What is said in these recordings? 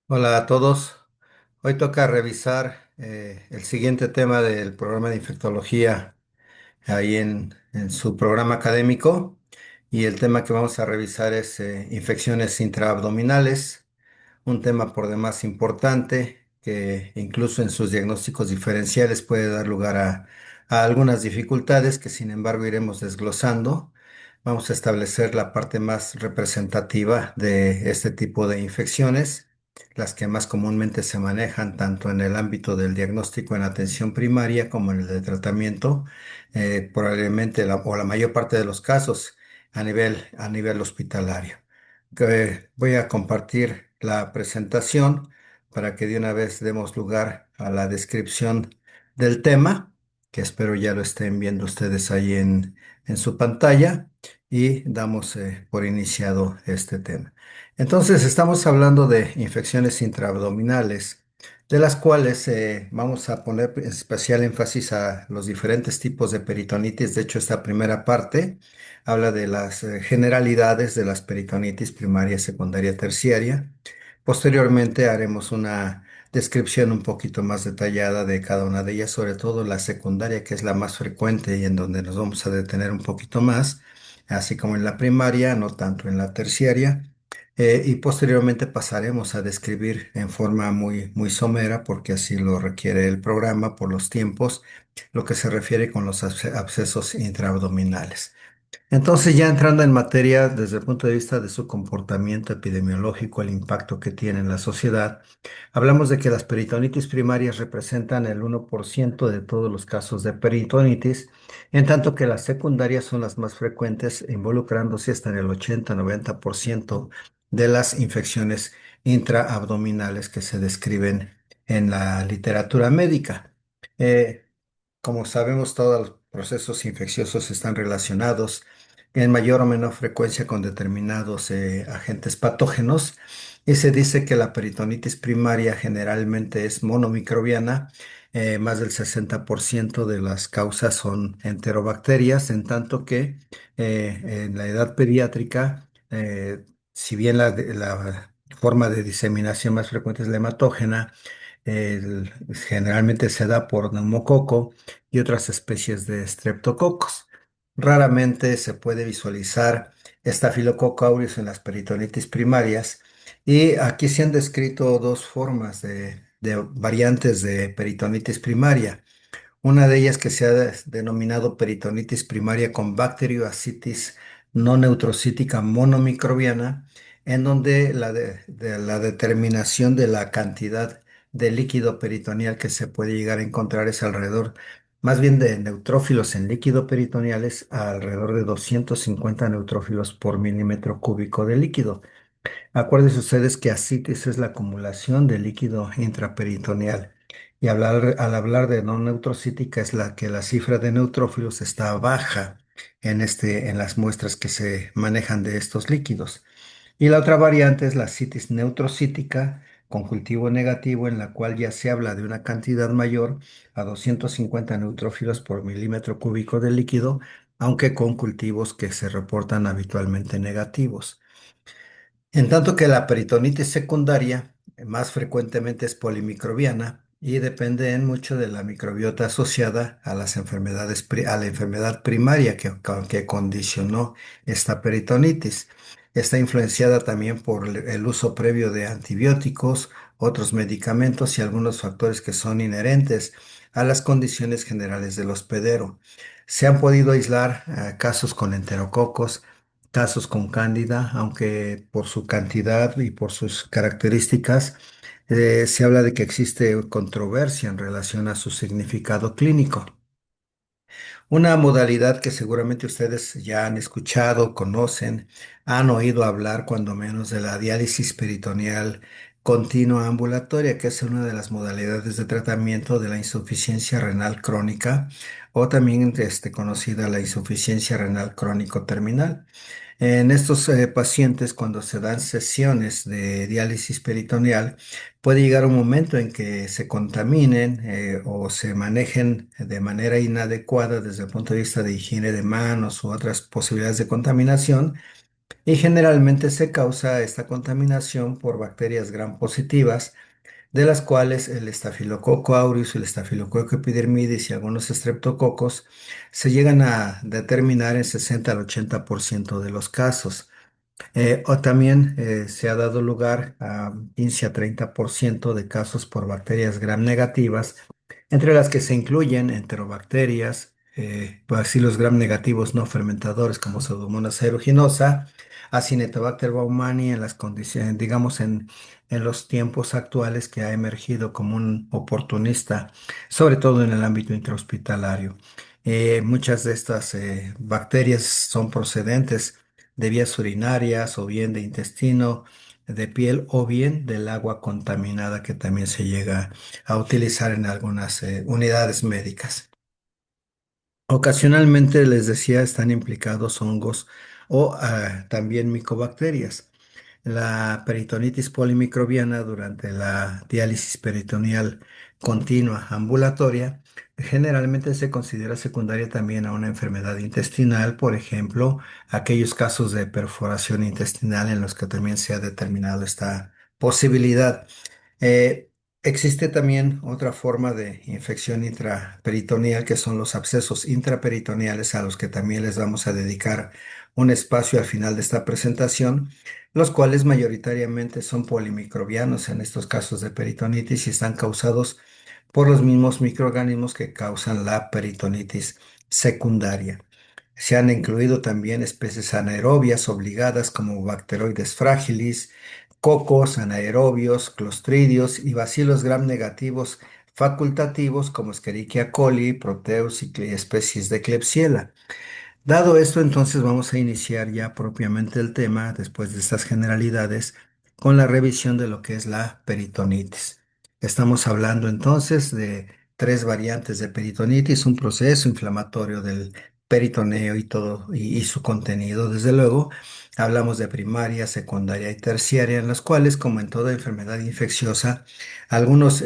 Hola a todos. Hoy toca revisar el siguiente tema del programa de infectología ahí en su programa académico y el tema que vamos a revisar es infecciones intraabdominales, un tema por demás importante que incluso en sus diagnósticos diferenciales puede dar lugar a algunas dificultades que sin embargo iremos desglosando. Vamos a establecer la parte más representativa de este tipo de infecciones, las que más comúnmente se manejan tanto en el ámbito del diagnóstico en atención primaria como en el de tratamiento, probablemente o la mayor parte de los casos a nivel hospitalario. Voy a compartir la presentación para que de una vez demos lugar a la descripción del tema, que espero ya lo estén viendo ustedes ahí en su pantalla, y damos por iniciado este tema. Entonces, estamos hablando de infecciones intraabdominales, de las cuales vamos a poner especial énfasis a los diferentes tipos de peritonitis. De hecho, esta primera parte habla de las generalidades de las peritonitis primaria, secundaria, terciaria. Posteriormente haremos una descripción un poquito más detallada de cada una de ellas, sobre todo la secundaria, que es la más frecuente y en donde nos vamos a detener un poquito más, así como en la primaria, no tanto en la terciaria. Y posteriormente pasaremos a describir en forma muy somera, porque así lo requiere el programa por los tiempos, lo que se refiere con los abscesos intraabdominales. Entonces, ya entrando en materia desde el punto de vista de su comportamiento epidemiológico, el impacto que tiene en la sociedad, hablamos de que las peritonitis primarias representan el 1% de todos los casos de peritonitis, en tanto que las secundarias son las más frecuentes, involucrándose hasta en el 80-90% de las infecciones intraabdominales que se describen en la literatura médica. Eh, Como sabemos, todos los procesos infecciosos están relacionados en mayor o menor frecuencia con determinados agentes patógenos, y se dice que la peritonitis primaria generalmente es monomicrobiana. Más del 60% de las causas son enterobacterias, en tanto que en la edad pediátrica, si bien la forma de diseminación más frecuente es la hematógena, generalmente se da por neumococo y otras especies de estreptococos. Raramente se puede visualizar Staphylococcus aureus en las peritonitis primarias, y aquí se han descrito dos formas de variantes de peritonitis primaria. Una de ellas que se ha denominado peritonitis primaria con bacterioascitis no neutrocítica monomicrobiana, en donde la determinación de la cantidad de líquido peritoneal que se puede llegar a encontrar es alrededor, más bien de neutrófilos en líquido peritoneal, es alrededor de 250 neutrófilos por milímetro cúbico de líquido. Acuérdense ustedes que ascitis es la acumulación de líquido intraperitoneal. Y al hablar de no neutrocítica es la que la cifra de neutrófilos está baja en las muestras que se manejan de estos líquidos. Y la otra variante es la citis neutrocítica con cultivo negativo, en la cual ya se habla de una cantidad mayor a 250 neutrófilos por milímetro cúbico de líquido, aunque con cultivos que se reportan habitualmente negativos. En tanto que la peritonitis secundaria más frecuentemente es polimicrobiana y depende en mucho de la microbiota asociada a las enfermedades, a la enfermedad primaria que condicionó esta peritonitis. Está influenciada también por el uso previo de antibióticos, otros medicamentos y algunos factores que son inherentes a las condiciones generales del hospedero. Se han podido aislar casos con enterococos, casos con cándida, aunque por su cantidad y por sus características, se habla de que existe controversia en relación a su significado clínico. Una modalidad que seguramente ustedes ya han escuchado, conocen, han oído hablar cuando menos, de la diálisis peritoneal continua ambulatoria, que es una de las modalidades de tratamiento de la insuficiencia renal crónica, o también conocida la insuficiencia renal crónico terminal. En estos pacientes, cuando se dan sesiones de diálisis peritoneal, puede llegar un momento en que se contaminen o se manejen de manera inadecuada desde el punto de vista de higiene de manos u otras posibilidades de contaminación, y generalmente se causa esta contaminación por bacterias gram positivas, de las cuales el Staphylococcus aureus, el Staphylococcus epidermidis y algunos estreptococos se llegan a determinar en 60 al 80% de los casos. O también se ha dado lugar a 15 a 30% de casos por bacterias gram negativas, entre las que se incluyen enterobacterias, bacilos gram negativos no fermentadores como Pseudomonas aeruginosa, Acinetobacter baumannii en las condiciones, digamos, en los tiempos actuales que ha emergido como un oportunista, sobre todo en el ámbito intrahospitalario. Muchas de estas bacterias son procedentes de vías urinarias o bien de intestino, de piel o bien del agua contaminada que también se llega a utilizar en algunas unidades médicas. Ocasionalmente, les decía, están implicados hongos o también micobacterias. La peritonitis polimicrobiana durante la diálisis peritoneal continua ambulatoria generalmente se considera secundaria también a una enfermedad intestinal, por ejemplo, aquellos casos de perforación intestinal en los que también se ha determinado esta posibilidad. Eh, Existe también otra forma de infección intraperitoneal que son los abscesos intraperitoneales a los que también les vamos a dedicar un espacio al final de esta presentación, los cuales mayoritariamente son polimicrobianos en estos casos de peritonitis y están causados por los mismos microorganismos que causan la peritonitis secundaria. Se han incluido también especies anaerobias obligadas como Bacteroides fragilis, cocos anaerobios, clostridios y bacilos gram negativos facultativos como Escherichia coli, Proteus y especies de Klebsiella. Dado esto, entonces vamos a iniciar ya propiamente el tema, después de estas generalidades, con la revisión de lo que es la peritonitis. Estamos hablando entonces de tres variantes de peritonitis, un proceso inflamatorio del peritoneo y todo, y su contenido, desde luego. Hablamos de primaria, secundaria y terciaria, en las cuales, como en toda enfermedad infecciosa, algunos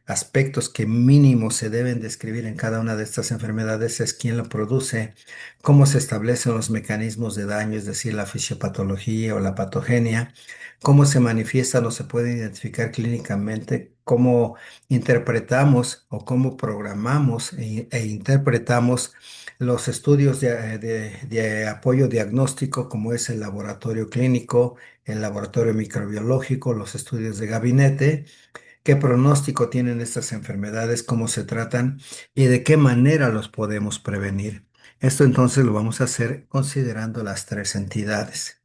aspectos que mínimo se deben describir en cada una de estas enfermedades es quién lo produce, cómo se establecen los mecanismos de daño, es decir, la fisiopatología o la patogenia, cómo se manifiestan o se puede identificar clínicamente, cómo interpretamos o cómo programamos e interpretamos los estudios de apoyo diagnóstico, como es el laboratorio clínico, el laboratorio microbiológico, los estudios de gabinete, qué pronóstico tienen estas enfermedades, cómo se tratan y de qué manera los podemos prevenir. Esto entonces lo vamos a hacer considerando las tres entidades.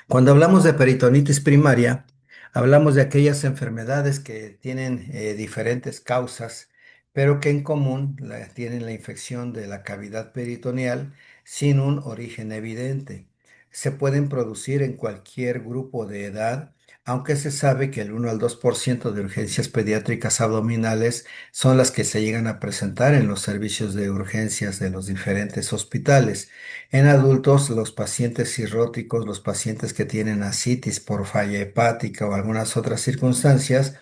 Cuando hablamos de peritonitis primaria, hablamos de aquellas enfermedades que tienen diferentes causas, pero que en común tienen la infección de la cavidad peritoneal sin un origen evidente. Se pueden producir en cualquier grupo de edad, aunque se sabe que el 1 al 2% de urgencias pediátricas abdominales son las que se llegan a presentar en los servicios de urgencias de los diferentes hospitales. En adultos, los pacientes cirróticos, los pacientes que tienen ascitis por falla hepática o algunas otras circunstancias,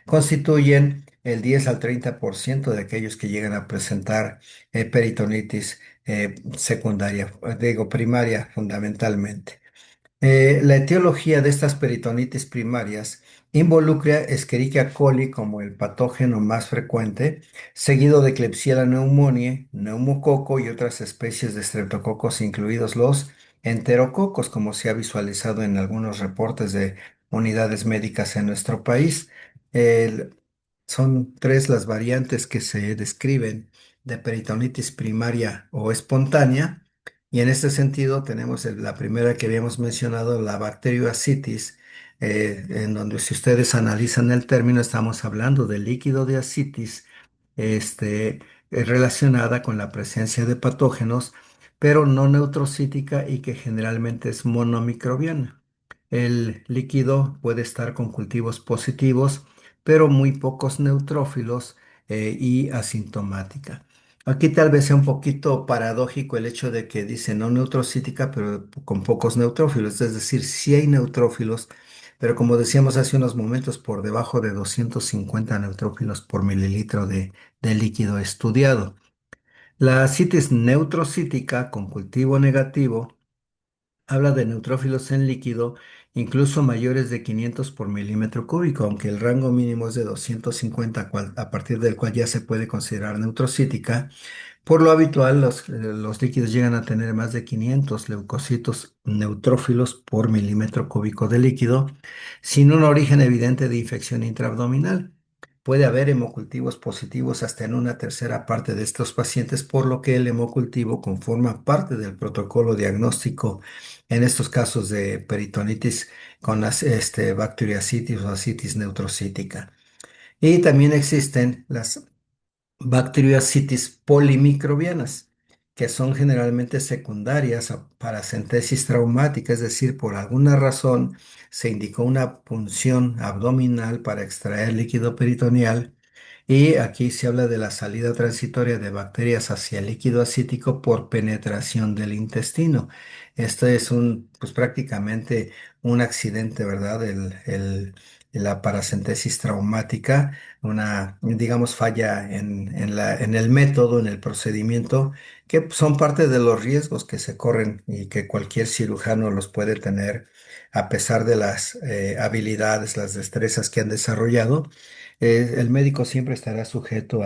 constituyen el 10 al 30% de aquellos que llegan a presentar peritonitis secundaria, digo primaria fundamentalmente. La etiología de estas peritonitis primarias involucra Escherichia coli como el patógeno más frecuente, seguido de Klebsiella pneumoniae, neumococo y otras especies de estreptococos, incluidos los enterococos, como se ha visualizado en algunos reportes de unidades médicas en nuestro país. El- Son tres las variantes que se describen de peritonitis primaria o espontánea. Y en este sentido tenemos la primera que habíamos mencionado, la bacterioasitis, en donde si ustedes analizan el término, estamos hablando de líquido de asitis, relacionada con la presencia de patógenos, pero no neutrocítica y que generalmente es monomicrobiana. El líquido puede estar con cultivos positivos, pero muy pocos neutrófilos y asintomática. Aquí tal vez sea un poquito paradójico el hecho de que dice no neutrocítica, pero con pocos neutrófilos. Es decir, sí hay neutrófilos, pero como decíamos hace unos momentos, por debajo de 250 neutrófilos por mililitro de líquido estudiado. La citis neutrocítica con cultivo negativo habla de neutrófilos en líquido, incluso mayores de 500 por milímetro cúbico, aunque el rango mínimo es de 250, a partir del cual ya se puede considerar neutrocítica. Por lo habitual, los líquidos llegan a tener más de 500 leucocitos neutrófilos por milímetro cúbico de líquido, sin un origen evidente de infección intraabdominal. Puede haber hemocultivos positivos hasta en una tercera parte de estos pacientes, por lo que el hemocultivo conforma parte del protocolo diagnóstico en estos casos de peritonitis con bacteriocitis o ascitis neutrocítica. Y también existen las bacteriocitis polimicrobianas, que son generalmente secundarias a paracentesis traumática, es decir, por alguna razón se indicó una punción abdominal para extraer líquido peritoneal y aquí se habla de la salida transitoria de bacterias hacia el líquido acítico por penetración del intestino. Esto es pues prácticamente un accidente, ¿verdad? La paracentesis traumática, una, digamos, falla en el método, en el procedimiento, que son parte de los riesgos que se corren y que cualquier cirujano los puede tener a pesar de las habilidades, las destrezas que han desarrollado. El médico siempre estará sujeto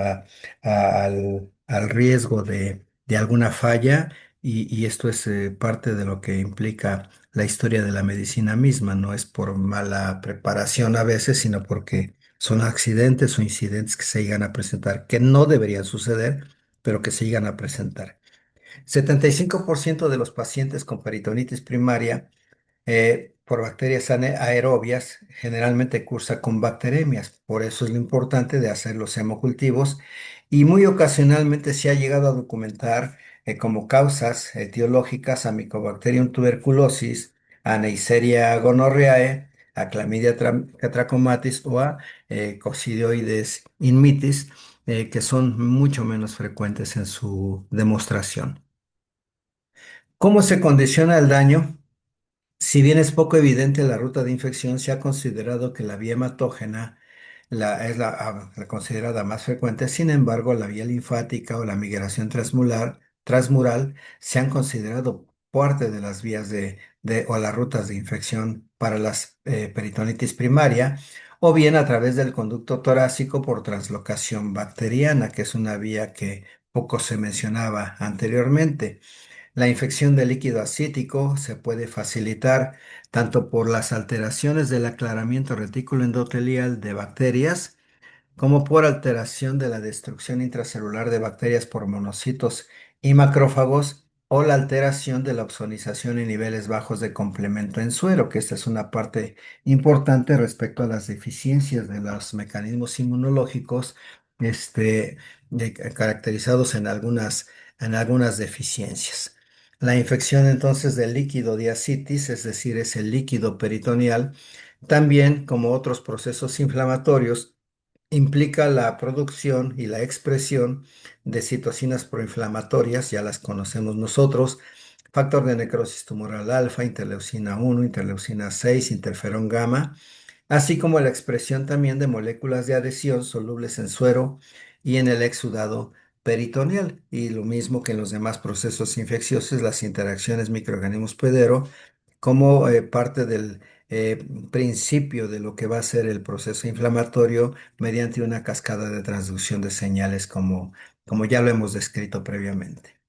al riesgo de alguna falla y esto es parte de lo que implica la historia de la medicina misma. No es por mala preparación a veces, sino porque son accidentes o incidentes que se llegan a presentar, que no deberían suceder, pero que se llegan a presentar. 75% de los pacientes con peritonitis primaria por bacterias aerobias, generalmente cursa con bacteremias. Por eso es lo importante de hacer los hemocultivos y muy ocasionalmente se ha llegado a documentar como causas etiológicas a Mycobacterium tuberculosis, a Neisseria gonorrhoeae, a Chlamydia trachomatis o a Coccidioides immitis, que son mucho menos frecuentes en su demostración. ¿Cómo se condiciona el daño? Si bien es poco evidente la ruta de infección, se ha considerado que la vía hematógena es la considerada más frecuente. Sin embargo, la vía linfática o la migración transmural se han considerado parte de las vías o las rutas de infección para las peritonitis primaria, o bien a través del conducto torácico por translocación bacteriana, que es una vía que poco se mencionaba anteriormente. La infección del líquido ascítico se puede facilitar tanto por las alteraciones del aclaramiento retículo endotelial de bacterias, como por alteración de la destrucción intracelular de bacterias por monocitos y macrófagos, o la alteración de la opsonización en niveles bajos de complemento en suero, que esta es una parte importante respecto a las deficiencias de los mecanismos inmunológicos, caracterizados en algunas deficiencias. La infección entonces del líquido de ascitis, es decir, es el líquido peritoneal, también como otros procesos inflamatorios, implica la producción y la expresión de citocinas proinflamatorias, ya las conocemos nosotros, factor de necrosis tumoral alfa, interleucina 1, interleucina 6, interferón gamma, así como la expresión también de moléculas de adhesión solubles en suero y en el exudado peritoneal. Y lo mismo que en los demás procesos infecciosos, las interacciones microorganismos-pedero como parte del principio de lo que va a ser el proceso inflamatorio mediante una cascada de transducción de señales como ya lo hemos descrito previamente.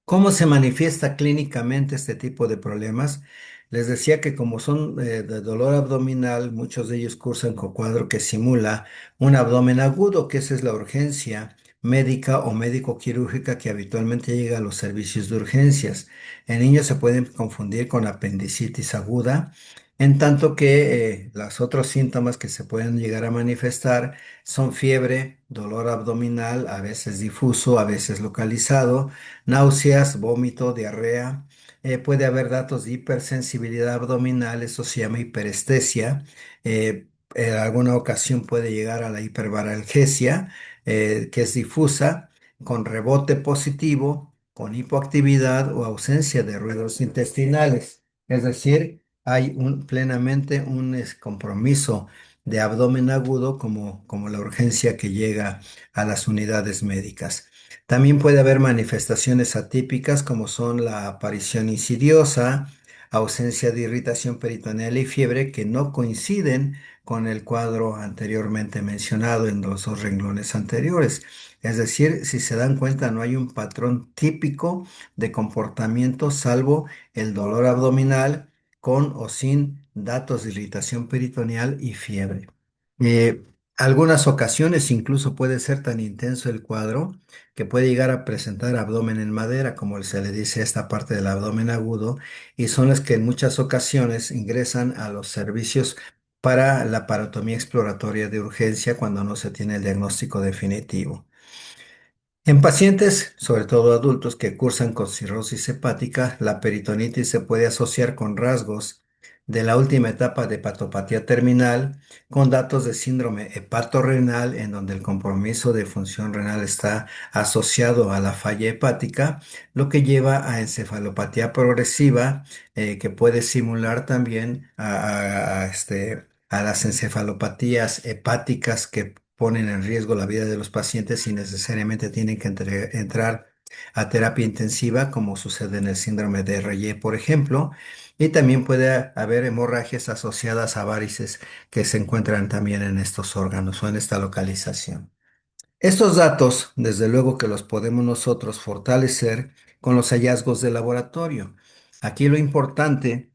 ¿Cómo se manifiesta clínicamente este tipo de problemas? Les decía que como son de dolor abdominal, muchos de ellos cursan con cuadro que simula un abdomen agudo, que esa es la urgencia médica o médico-quirúrgica que habitualmente llega a los servicios de urgencias. En niños se pueden confundir con apendicitis aguda, en tanto que los otros síntomas que se pueden llegar a manifestar son fiebre, dolor abdominal, a veces difuso, a veces localizado, náuseas, vómito, diarrea. Puede haber datos de hipersensibilidad abdominal, eso se llama hiperestesia. En alguna ocasión puede llegar a la hiperbaralgesia, que es difusa, con rebote positivo, con hipoactividad o ausencia de ruidos intestinales. Es decir, hay plenamente un compromiso de abdomen agudo como la urgencia que llega a las unidades médicas. También puede haber manifestaciones atípicas como son la aparición insidiosa, ausencia de irritación peritoneal y fiebre que no coinciden con el cuadro anteriormente mencionado en los dos renglones anteriores. Es decir, si se dan cuenta, no hay un patrón típico de comportamiento salvo el dolor abdominal con o sin datos de irritación peritoneal y fiebre. Algunas ocasiones incluso puede ser tan intenso el cuadro que puede llegar a presentar abdomen en madera, como se le dice a esta parte del abdomen agudo, y son las que en muchas ocasiones ingresan a los servicios para la parotomía exploratoria de urgencia cuando no se tiene el diagnóstico definitivo. En pacientes, sobre todo adultos que cursan con cirrosis hepática, la peritonitis se puede asociar con rasgos de la última etapa de hepatopatía terminal, con datos de síndrome hepatorrenal, en donde el compromiso de función renal está asociado a la falla hepática, lo que lleva a encefalopatía progresiva, que puede simular también a las encefalopatías hepáticas que ponen en riesgo la vida de los pacientes y necesariamente tienen que entrar a terapia intensiva, como sucede en el síndrome de Reye, por ejemplo. Y también puede haber hemorragias asociadas a varices que se encuentran también en estos órganos o en esta localización. Estos datos, desde luego que los podemos nosotros fortalecer con los hallazgos de laboratorio. Aquí lo importante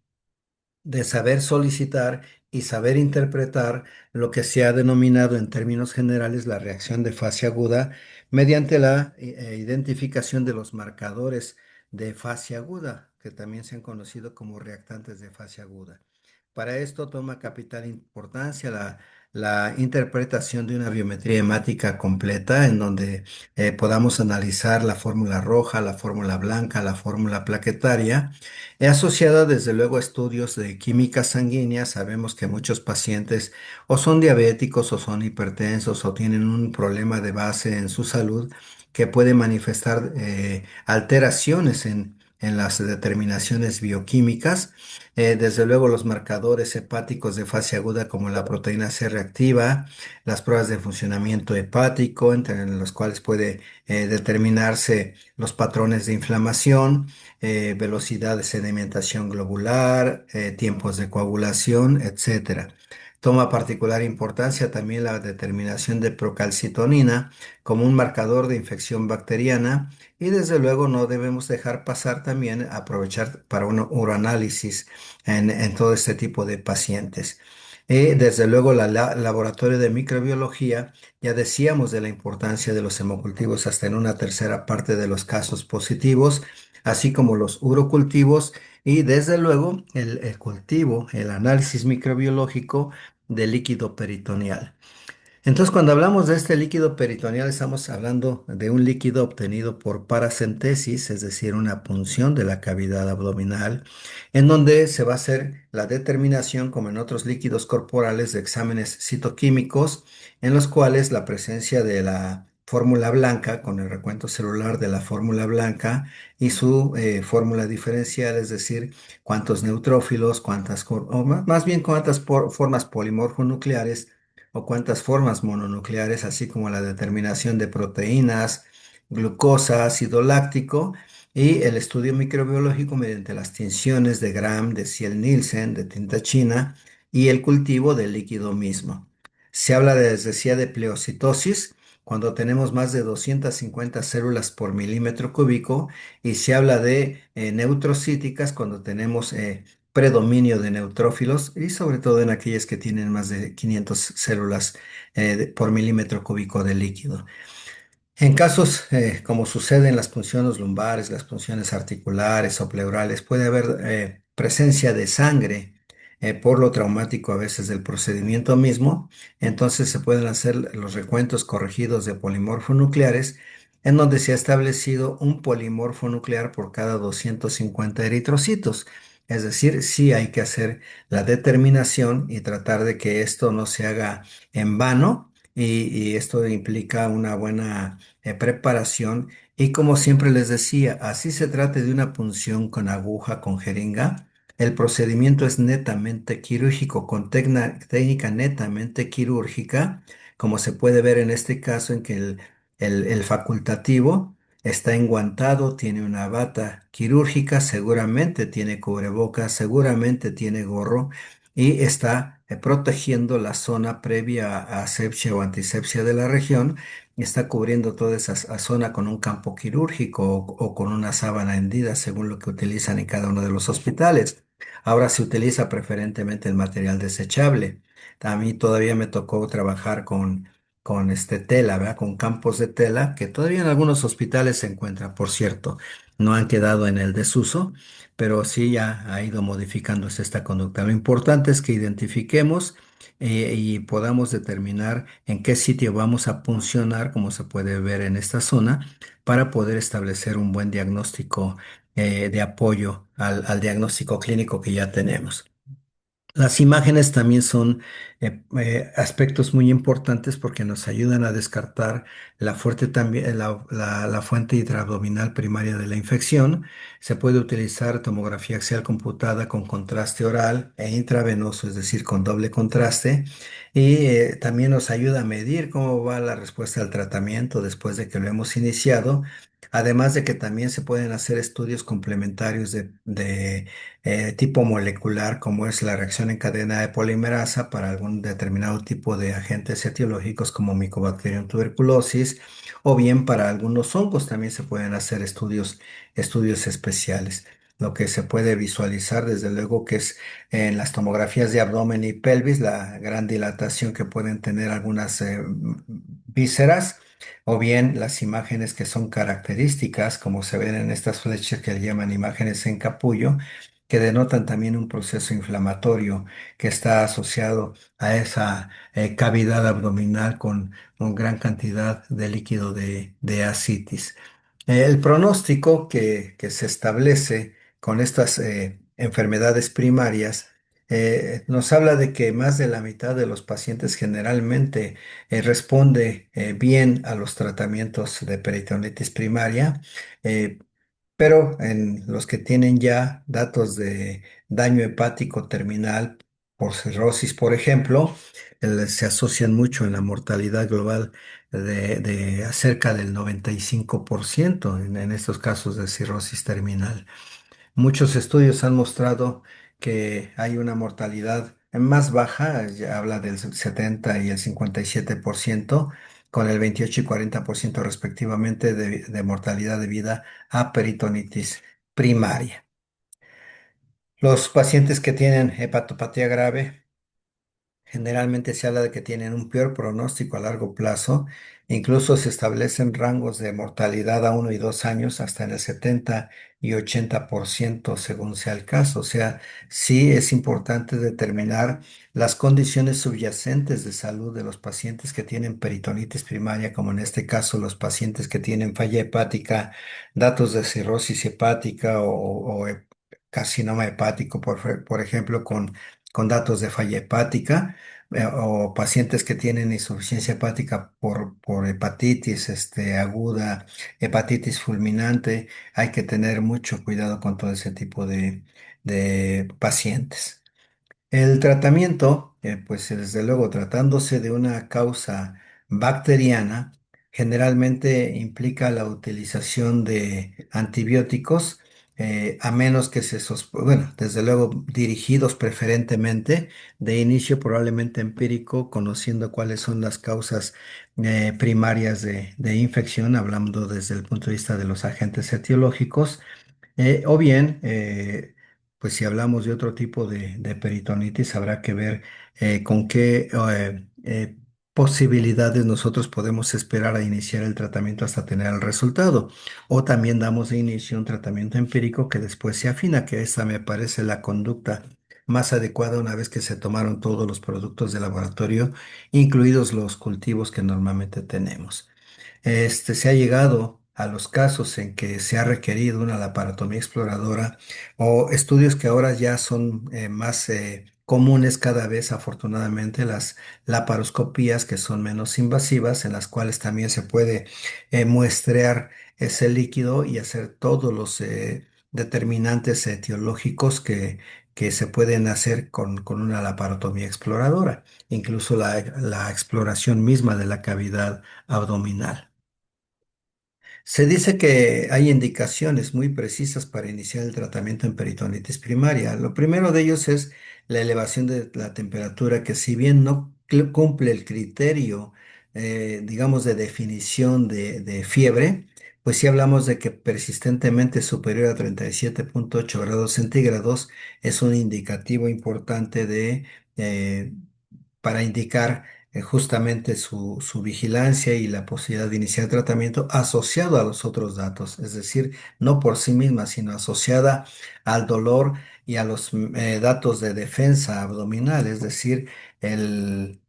de saber solicitar y saber interpretar lo que se ha denominado en términos generales la reacción de fase aguda mediante la identificación de los marcadores de fase aguda, que también se han conocido como reactantes de fase aguda. Para esto toma capital importancia la interpretación de una biometría hemática completa en donde podamos analizar la fórmula roja, la fórmula blanca, la fórmula plaquetaria. Asociada desde luego a estudios de química sanguínea, sabemos que muchos pacientes o son diabéticos o son hipertensos o tienen un problema de base en su salud que puede manifestar alteraciones en las determinaciones bioquímicas. Desde luego los marcadores hepáticos de fase aguda como la proteína C reactiva, las pruebas de funcionamiento hepático, entre los cuales puede determinarse los patrones de inflamación, velocidad de sedimentación globular, tiempos de coagulación, etcétera. Toma particular importancia también la determinación de procalcitonina como un marcador de infección bacteriana y desde luego no debemos dejar pasar también aprovechar para un uroanálisis en todo este tipo de pacientes. Y desde luego laboratorio de microbiología, ya decíamos de la importancia de los hemocultivos hasta en una tercera parte de los casos positivos, así como los urocultivos y desde luego el cultivo, el análisis microbiológico del líquido peritoneal. Entonces, cuando hablamos de este líquido peritoneal, estamos hablando de un líquido obtenido por paracentesis, es decir, una punción de la cavidad abdominal, en donde se va a hacer la determinación, como en otros líquidos corporales, de exámenes citoquímicos, en los cuales la presencia de la fórmula blanca, con el recuento celular de la fórmula blanca y su fórmula diferencial, es decir, cuántos neutrófilos, más bien cuántas formas polimorfonucleares o cuántas formas mononucleares, así como la determinación de proteínas, glucosa, ácido láctico y el estudio microbiológico mediante las tinciones de Gram, de Ciel-Nielsen, de tinta china y el cultivo del líquido mismo. Se habla, les decía, de pleocitosis cuando tenemos más de 250 células por milímetro cúbico y se habla de neutrocíticas cuando tenemos predominio de neutrófilos y sobre todo en aquellas que tienen más de 500 células por milímetro cúbico de líquido. En casos como sucede en las punciones lumbares, las punciones articulares o pleurales, puede haber presencia de sangre por lo traumático a veces del procedimiento mismo. Entonces se pueden hacer los recuentos corregidos de polimorfo nucleares, en donde se ha establecido un polimorfo nuclear por cada 250 eritrocitos. Es decir, sí hay que hacer la determinación y tratar de que esto no se haga en vano. Y esto implica una buena preparación y como siempre les decía, así se trate de una punción con aguja, con jeringa, el procedimiento es netamente quirúrgico, con técnica netamente quirúrgica, como se puede ver en este caso en que el facultativo está enguantado, tiene una bata quirúrgica, seguramente tiene cubrebocas, seguramente tiene gorro y está protegiendo la zona previa a asepsia o antisepsia de la región. Está cubriendo toda esa zona con un campo quirúrgico o con una sábana hendida, según lo que utilizan en cada uno de los hospitales. Ahora se utiliza preferentemente el material desechable. A mí todavía me tocó trabajar con tela, ¿verdad? Con campos de tela que todavía en algunos hospitales se encuentran, por cierto, no han quedado en el desuso, pero sí ya ha ido modificándose esta conducta. Lo importante es que identifiquemos y podamos determinar en qué sitio vamos a puncionar, como se puede ver en esta zona, para poder establecer un buen diagnóstico de apoyo al diagnóstico clínico que ya tenemos. Las imágenes también son aspectos muy importantes porque nos ayudan a descartar la fuente intraabdominal primaria de la infección. Se puede utilizar tomografía axial computada con contraste oral e intravenoso, es decir, con doble contraste. Y también nos ayuda a medir cómo va la respuesta al tratamiento después de que lo hemos iniciado. Además de que también se pueden hacer estudios complementarios de tipo molecular, como es la reacción en cadena de polimerasa para algún determinado tipo de agentes etiológicos como Mycobacterium tuberculosis, o bien para algunos hongos también se pueden hacer estudios especiales. Lo que se puede visualizar, desde luego, que es en las tomografías de abdomen y pelvis, la gran dilatación que pueden tener algunas vísceras, o bien las imágenes que son características, como se ven en estas flechas que le llaman imágenes en capullo, que denotan también un proceso inflamatorio que está asociado a esa cavidad abdominal con gran cantidad de líquido de ascitis. El pronóstico que se establece con estas enfermedades primarias nos habla de que más de la mitad de los pacientes generalmente responde bien a los tratamientos de peritonitis primaria. eh, pero en los que tienen ya datos de daño hepático terminal por cirrosis, por ejemplo, se asocian mucho en la mortalidad global de acerca del 95% en estos casos de cirrosis terminal. Muchos estudios han mostrado que hay una mortalidad más baja, ya habla del 70 y el 57%, con el 28 y 40% respectivamente de mortalidad debida a peritonitis primaria. Los pacientes que tienen hepatopatía grave generalmente se habla de que tienen un peor pronóstico a largo plazo. Incluso se establecen rangos de mortalidad a 1 y 2 años hasta en el 70 y 80% según sea el caso. O sea, sí es importante determinar las condiciones subyacentes de salud de los pacientes que tienen peritonitis primaria, como en este caso los pacientes que tienen falla hepática, datos de cirrosis hepática o carcinoma hepático, por ejemplo, con datos de falla hepática o pacientes que tienen insuficiencia hepática por hepatitis aguda, hepatitis fulminante. Hay que tener mucho cuidado con todo ese tipo de pacientes. El tratamiento, pues desde luego, tratándose de una causa bacteriana, generalmente implica la utilización de antibióticos, a menos que bueno, desde luego dirigidos preferentemente de inicio probablemente empírico, conociendo cuáles son las causas primarias de infección, hablando desde el punto de vista de los agentes etiológicos. O bien, pues si hablamos de otro tipo de peritonitis, habrá que ver con qué posibilidades nosotros podemos esperar a iniciar el tratamiento hasta tener el resultado. O también damos de inicio un tratamiento empírico que después se afina, que esta me parece la conducta más adecuada una vez que se tomaron todos los productos de laboratorio, incluidos los cultivos que normalmente tenemos. Se ha llegado a los casos en que se ha requerido una laparotomía exploradora o estudios que ahora ya son más comunes cada vez, afortunadamente, las laparoscopías que son menos invasivas, en las cuales también se puede muestrear ese líquido y hacer todos los determinantes etiológicos que se pueden hacer con una laparotomía exploradora, incluso la exploración misma de la cavidad abdominal. Se dice que hay indicaciones muy precisas para iniciar el tratamiento en peritonitis primaria. Lo primero de ellos es la elevación de la temperatura, que si bien no cumple el criterio, digamos, de definición de fiebre, pues sí hablamos de que persistentemente superior a 37,8 grados centígrados es un indicativo importante eh, para indicar justamente su vigilancia y la posibilidad de iniciar tratamiento asociado a los otros datos, es decir, no por sí misma, sino asociada al dolor y a los datos de defensa abdominal, es decir, el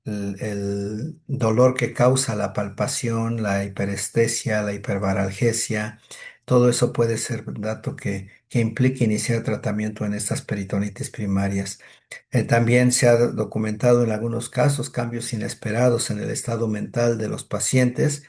dolor que causa la palpación, la hiperestesia, la hiperbaralgesia. Todo eso puede ser un dato que implique iniciar tratamiento en estas peritonitis primarias. También se ha documentado en algunos casos cambios inesperados en el estado mental de los pacientes,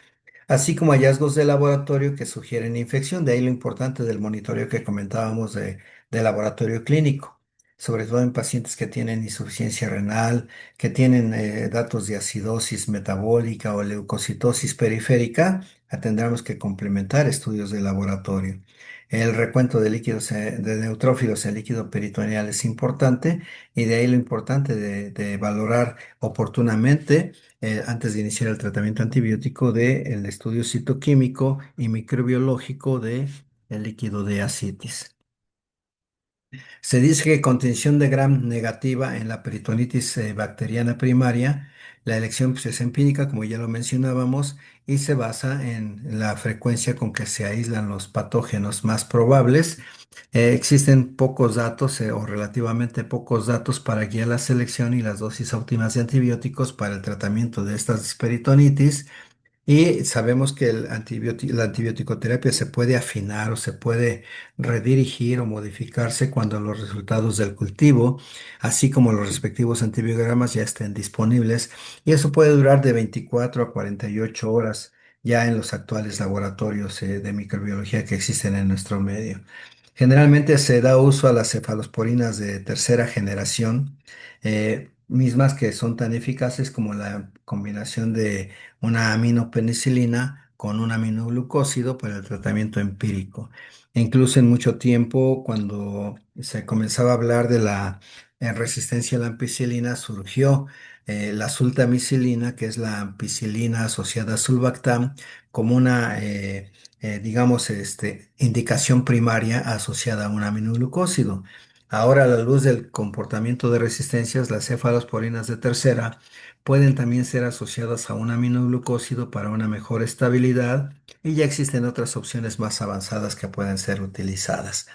así como hallazgos de laboratorio que sugieren infección. De ahí lo importante del monitoreo que comentábamos de laboratorio clínico, sobre todo en pacientes que tienen insuficiencia renal, que tienen datos de acidosis metabólica o leucocitosis periférica. Tendremos que complementar estudios de laboratorio. El recuento de líquidos, de neutrófilos en líquido peritoneal es importante, y de ahí lo importante de valorar oportunamente, antes de iniciar el tratamiento antibiótico, del estudio citoquímico y microbiológico del líquido de ascitis. Se dice que contención de Gram negativa en la peritonitis bacteriana primaria, la elección pues, es empírica, como ya lo mencionábamos, y se basa en la frecuencia con que se aíslan los patógenos más probables. Existen pocos datos, o relativamente pocos datos, para guiar la selección y las dosis óptimas de antibióticos para el tratamiento de estas peritonitis. Y sabemos que la antibiótico-terapia se puede afinar o se puede redirigir o modificarse cuando los resultados del cultivo, así como los respectivos antibiogramas, ya estén disponibles. Y eso puede durar de 24 a 48 horas ya en los actuales laboratorios de microbiología que existen en nuestro medio. Generalmente se da uso a las cefalosporinas de tercera generación, mismas que son tan eficaces como la combinación de una aminopenicilina con un aminoglucósido para el tratamiento empírico. E incluso en mucho tiempo, cuando se comenzaba a hablar de la resistencia a la ampicilina, surgió la sultamicilina, que es la ampicilina asociada a sulbactam, como una, digamos, indicación primaria asociada a un aminoglucósido. Ahora, a la luz del comportamiento de resistencias, las cefalosporinas de tercera pueden también ser asociadas a un aminoglucósido para una mejor estabilidad, y ya existen otras opciones más avanzadas que pueden ser utilizadas.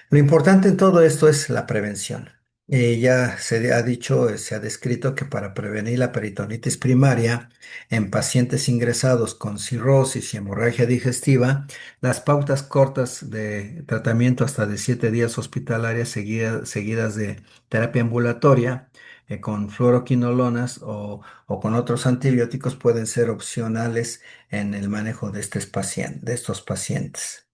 Lo importante en todo esto es la prevención. Ya se ha dicho, se ha descrito que para prevenir la peritonitis primaria en pacientes ingresados con cirrosis y hemorragia digestiva, las pautas cortas de tratamiento hasta de 7 días hospitalarias seguidas de terapia ambulatoria con fluoroquinolonas o con otros antibióticos pueden ser opcionales en el manejo de estos pacientes.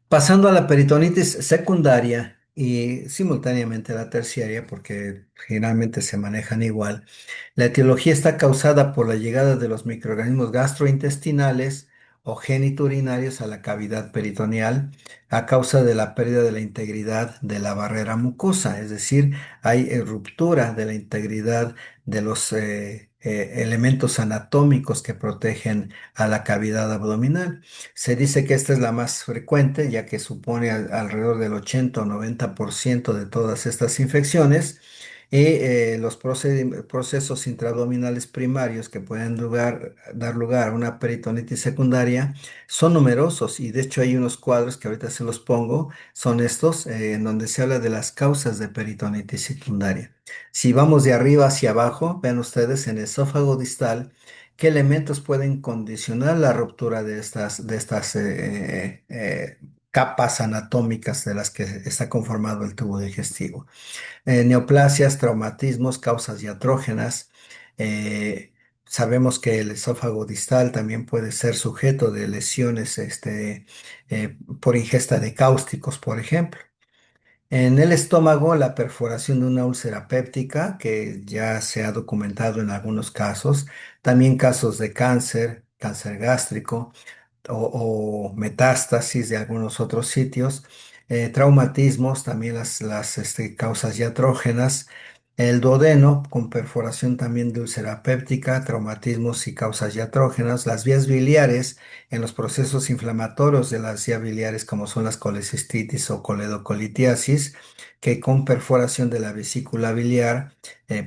Pasando a la peritonitis secundaria y simultáneamente a la terciaria, porque generalmente se manejan igual, la etiología está causada por la llegada de los microorganismos gastrointestinales o genitourinarios a la cavidad peritoneal a causa de la pérdida de la integridad de la barrera mucosa, es decir, hay ruptura de la integridad de los elementos anatómicos que protegen a la cavidad abdominal. Se dice que esta es la más frecuente, ya que supone alrededor del 80 o 90% de todas estas infecciones. Y los procesos intraabdominales primarios que pueden dar lugar a una peritonitis secundaria son numerosos, y de hecho hay unos cuadros que ahorita se los pongo, son estos, en donde se habla de las causas de peritonitis secundaria. Si vamos de arriba hacia abajo, vean ustedes en el esófago distal qué elementos pueden condicionar la ruptura de estas capas anatómicas de las que está conformado el tubo digestivo. Neoplasias, traumatismos, causas diatrógenas. eh, Sabemos que el esófago distal también puede ser sujeto de lesiones por ingesta de cáusticos, por ejemplo. En el estómago, la perforación de una úlcera péptica, que ya se ha documentado en algunos casos, también casos de cáncer, cáncer gástrico, o metástasis de algunos otros sitios, traumatismos, también las causas diatrógenas, el duodeno con perforación también de úlcera péptica, traumatismos y causas diatrógenas, las vías biliares en los procesos inflamatorios de las vías biliares como son las colecistitis o coledocolitiasis, que con perforación de la vesícula biliar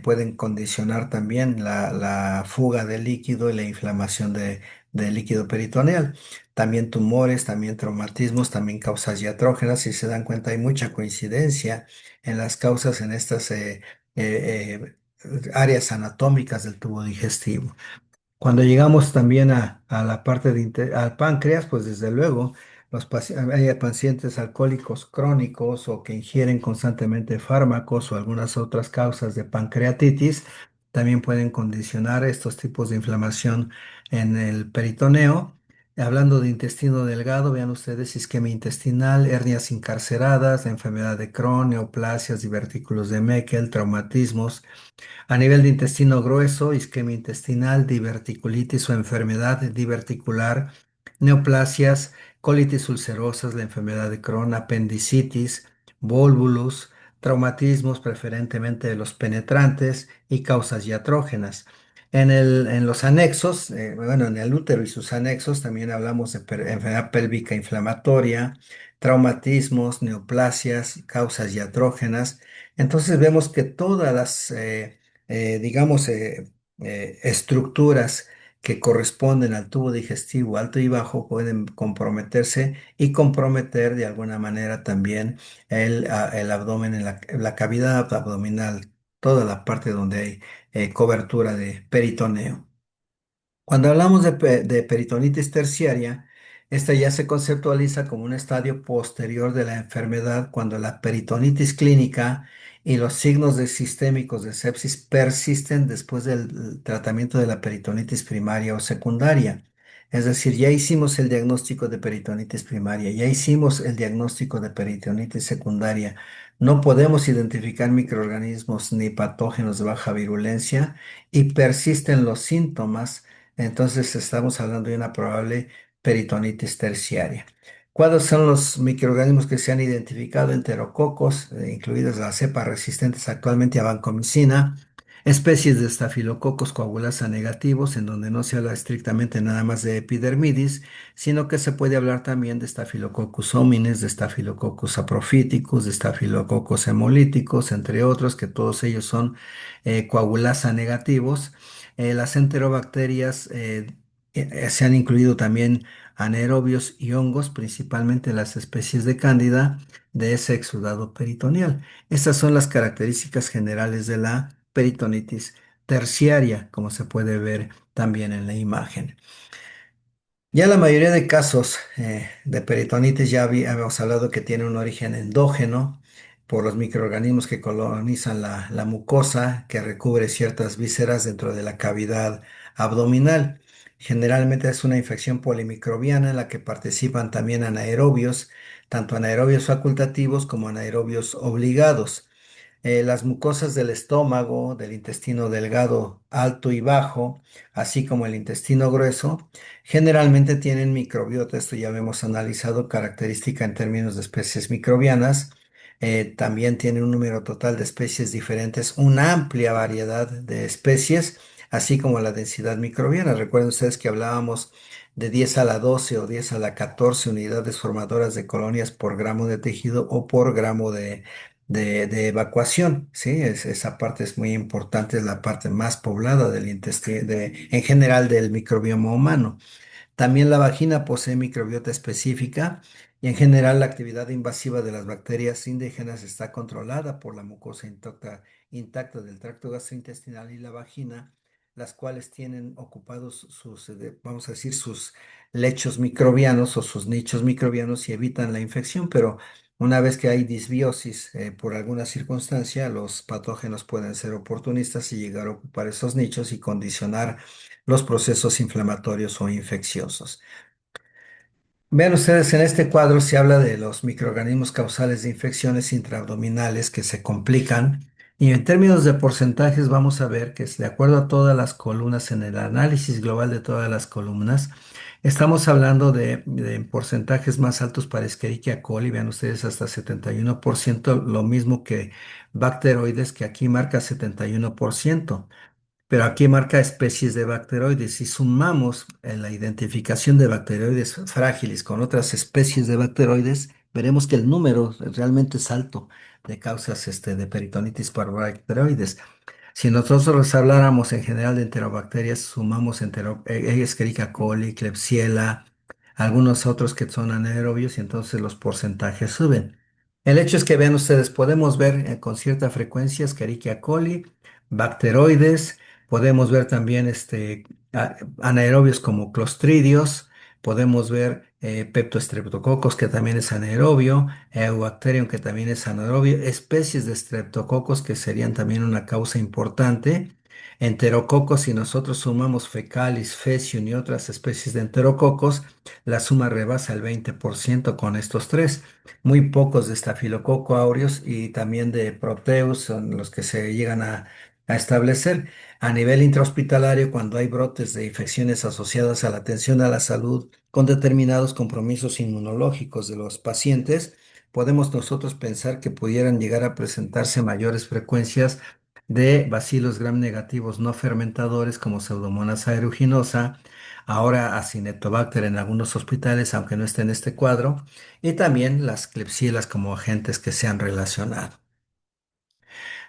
pueden condicionar también la fuga de líquido y la inflamación del líquido peritoneal. También tumores, también traumatismos, también causas diatrógenas. Si se dan cuenta, hay mucha coincidencia en las causas en estas áreas anatómicas del tubo digestivo. Cuando llegamos también a la parte al páncreas, pues desde luego hay pacientes alcohólicos crónicos o que ingieren constantemente fármacos o algunas otras causas de pancreatitis, también pueden condicionar estos tipos de inflamación en el peritoneo. Hablando de intestino delgado, vean ustedes isquemia intestinal, hernias encarceradas, la enfermedad de Crohn, neoplasias, divertículos de Meckel, traumatismos. A nivel de intestino grueso, isquemia intestinal, diverticulitis o enfermedad diverticular, neoplasias, colitis ulcerosas, la enfermedad de Crohn, apendicitis, volvulus, traumatismos preferentemente de los penetrantes y causas diatrógenas. En los anexos, bueno, en el útero y sus anexos también hablamos de enfermedad pélvica inflamatoria, traumatismos, neoplasias, causas diatrógenas. Entonces vemos que todas las digamos, estructuras que corresponden al tubo digestivo alto y bajo pueden comprometerse y comprometer de alguna manera también el abdomen, la cavidad abdominal, toda la parte donde hay cobertura de peritoneo. Cuando hablamos de peritonitis terciaria, esta ya se conceptualiza como un estadio posterior de la enfermedad cuando la peritonitis clínica y los signos sistémicos de sepsis persisten después del tratamiento de la peritonitis primaria o secundaria. Es decir, ya hicimos el diagnóstico de peritonitis primaria, ya hicimos el diagnóstico de peritonitis secundaria. No podemos identificar microorganismos ni patógenos de baja virulencia y persisten los síntomas, entonces estamos hablando de una probable peritonitis terciaria. ¿Cuáles son los microorganismos que se han identificado? Enterococos, incluidas las cepas resistentes actualmente a vancomicina, especies de estafilococos coagulasa negativos, en donde no se habla estrictamente nada más de epidermidis, sino que se puede hablar también de Staphylococcus hominis, de Staphylococcus saprophyticus, de Staphylococcus hemolíticos, entre otros, que todos ellos son coagulasa negativos. Las enterobacterias se han incluido también anaerobios y hongos, principalmente las especies de Cándida de ese exudado peritoneal. Estas son las características generales de la peritonitis terciaria, como se puede ver también en la imagen. Ya la mayoría de casos de peritonitis ya habíamos hablado que tiene un origen endógeno por los microorganismos que colonizan la mucosa que recubre ciertas vísceras dentro de la cavidad abdominal. Generalmente es una infección polimicrobiana en la que participan también anaerobios, tanto anaerobios facultativos como anaerobios obligados. Las mucosas del estómago, del intestino delgado, alto y bajo, así como el intestino grueso, generalmente tienen microbiota. Esto ya hemos analizado, característica en términos de especies microbianas. También tiene un número total de especies diferentes, una amplia variedad de especies, así como la densidad microbiana. Recuerden ustedes que hablábamos de 10 a la 12 o 10 a la 14 unidades formadoras de colonias por gramo de tejido o por gramo de evacuación, ¿sí? Esa parte es muy importante, es la parte más poblada del intestino, en general del microbioma humano. También la vagina posee microbiota específica y en general la actividad invasiva de las bacterias indígenas está controlada por la mucosa intacta del tracto gastrointestinal y la vagina, las cuales tienen ocupados vamos a decir, sus lechos microbianos o sus nichos microbianos y evitan la infección, pero una vez que hay disbiosis por alguna circunstancia, los patógenos pueden ser oportunistas y llegar a ocupar esos nichos y condicionar los procesos inflamatorios o infecciosos. Vean ustedes, en este cuadro se habla de los microorganismos causales de infecciones intraabdominales que se complican y en términos de porcentajes vamos a ver que es de acuerdo a todas las columnas en el análisis global de todas las columnas, estamos hablando de porcentajes más altos para Escherichia coli, vean ustedes hasta 71%, lo mismo que bacteroides que aquí marca 71%. Pero aquí marca especies de bacteroides. Si sumamos la identificación de bacteroides frágiles con otras especies de bacteroides, veremos que el número realmente es alto de causas de peritonitis por bacteroides. Si nosotros habláramos en general de enterobacterias, sumamos Escherichia coli, Klebsiella, algunos otros que son anaerobios y entonces los porcentajes suben. El hecho es que vean ustedes, podemos ver con cierta frecuencia Escherichia coli, bacteroides, podemos ver también anaerobios como clostridios, podemos ver Peptostreptococos que también es anaerobio, Eubacterium que también es anaerobio, especies de streptococos que serían también una causa importante. Enterococos, si nosotros sumamos Fecalis, Faecium y otras especies de enterococos, la suma rebasa el 20% con estos tres. Muy pocos de Staphylococcus aureus y también de Proteus son los que se llegan a establecer. A nivel intrahospitalario, cuando hay brotes de infecciones asociadas a la atención a la salud con determinados compromisos inmunológicos de los pacientes, podemos nosotros pensar que pudieran llegar a presentarse mayores frecuencias de bacilos gram negativos no fermentadores como Pseudomonas aeruginosa, ahora Acinetobacter en algunos hospitales, aunque no esté en este cuadro, y también las Klebsiellas como agentes que se han relacionado.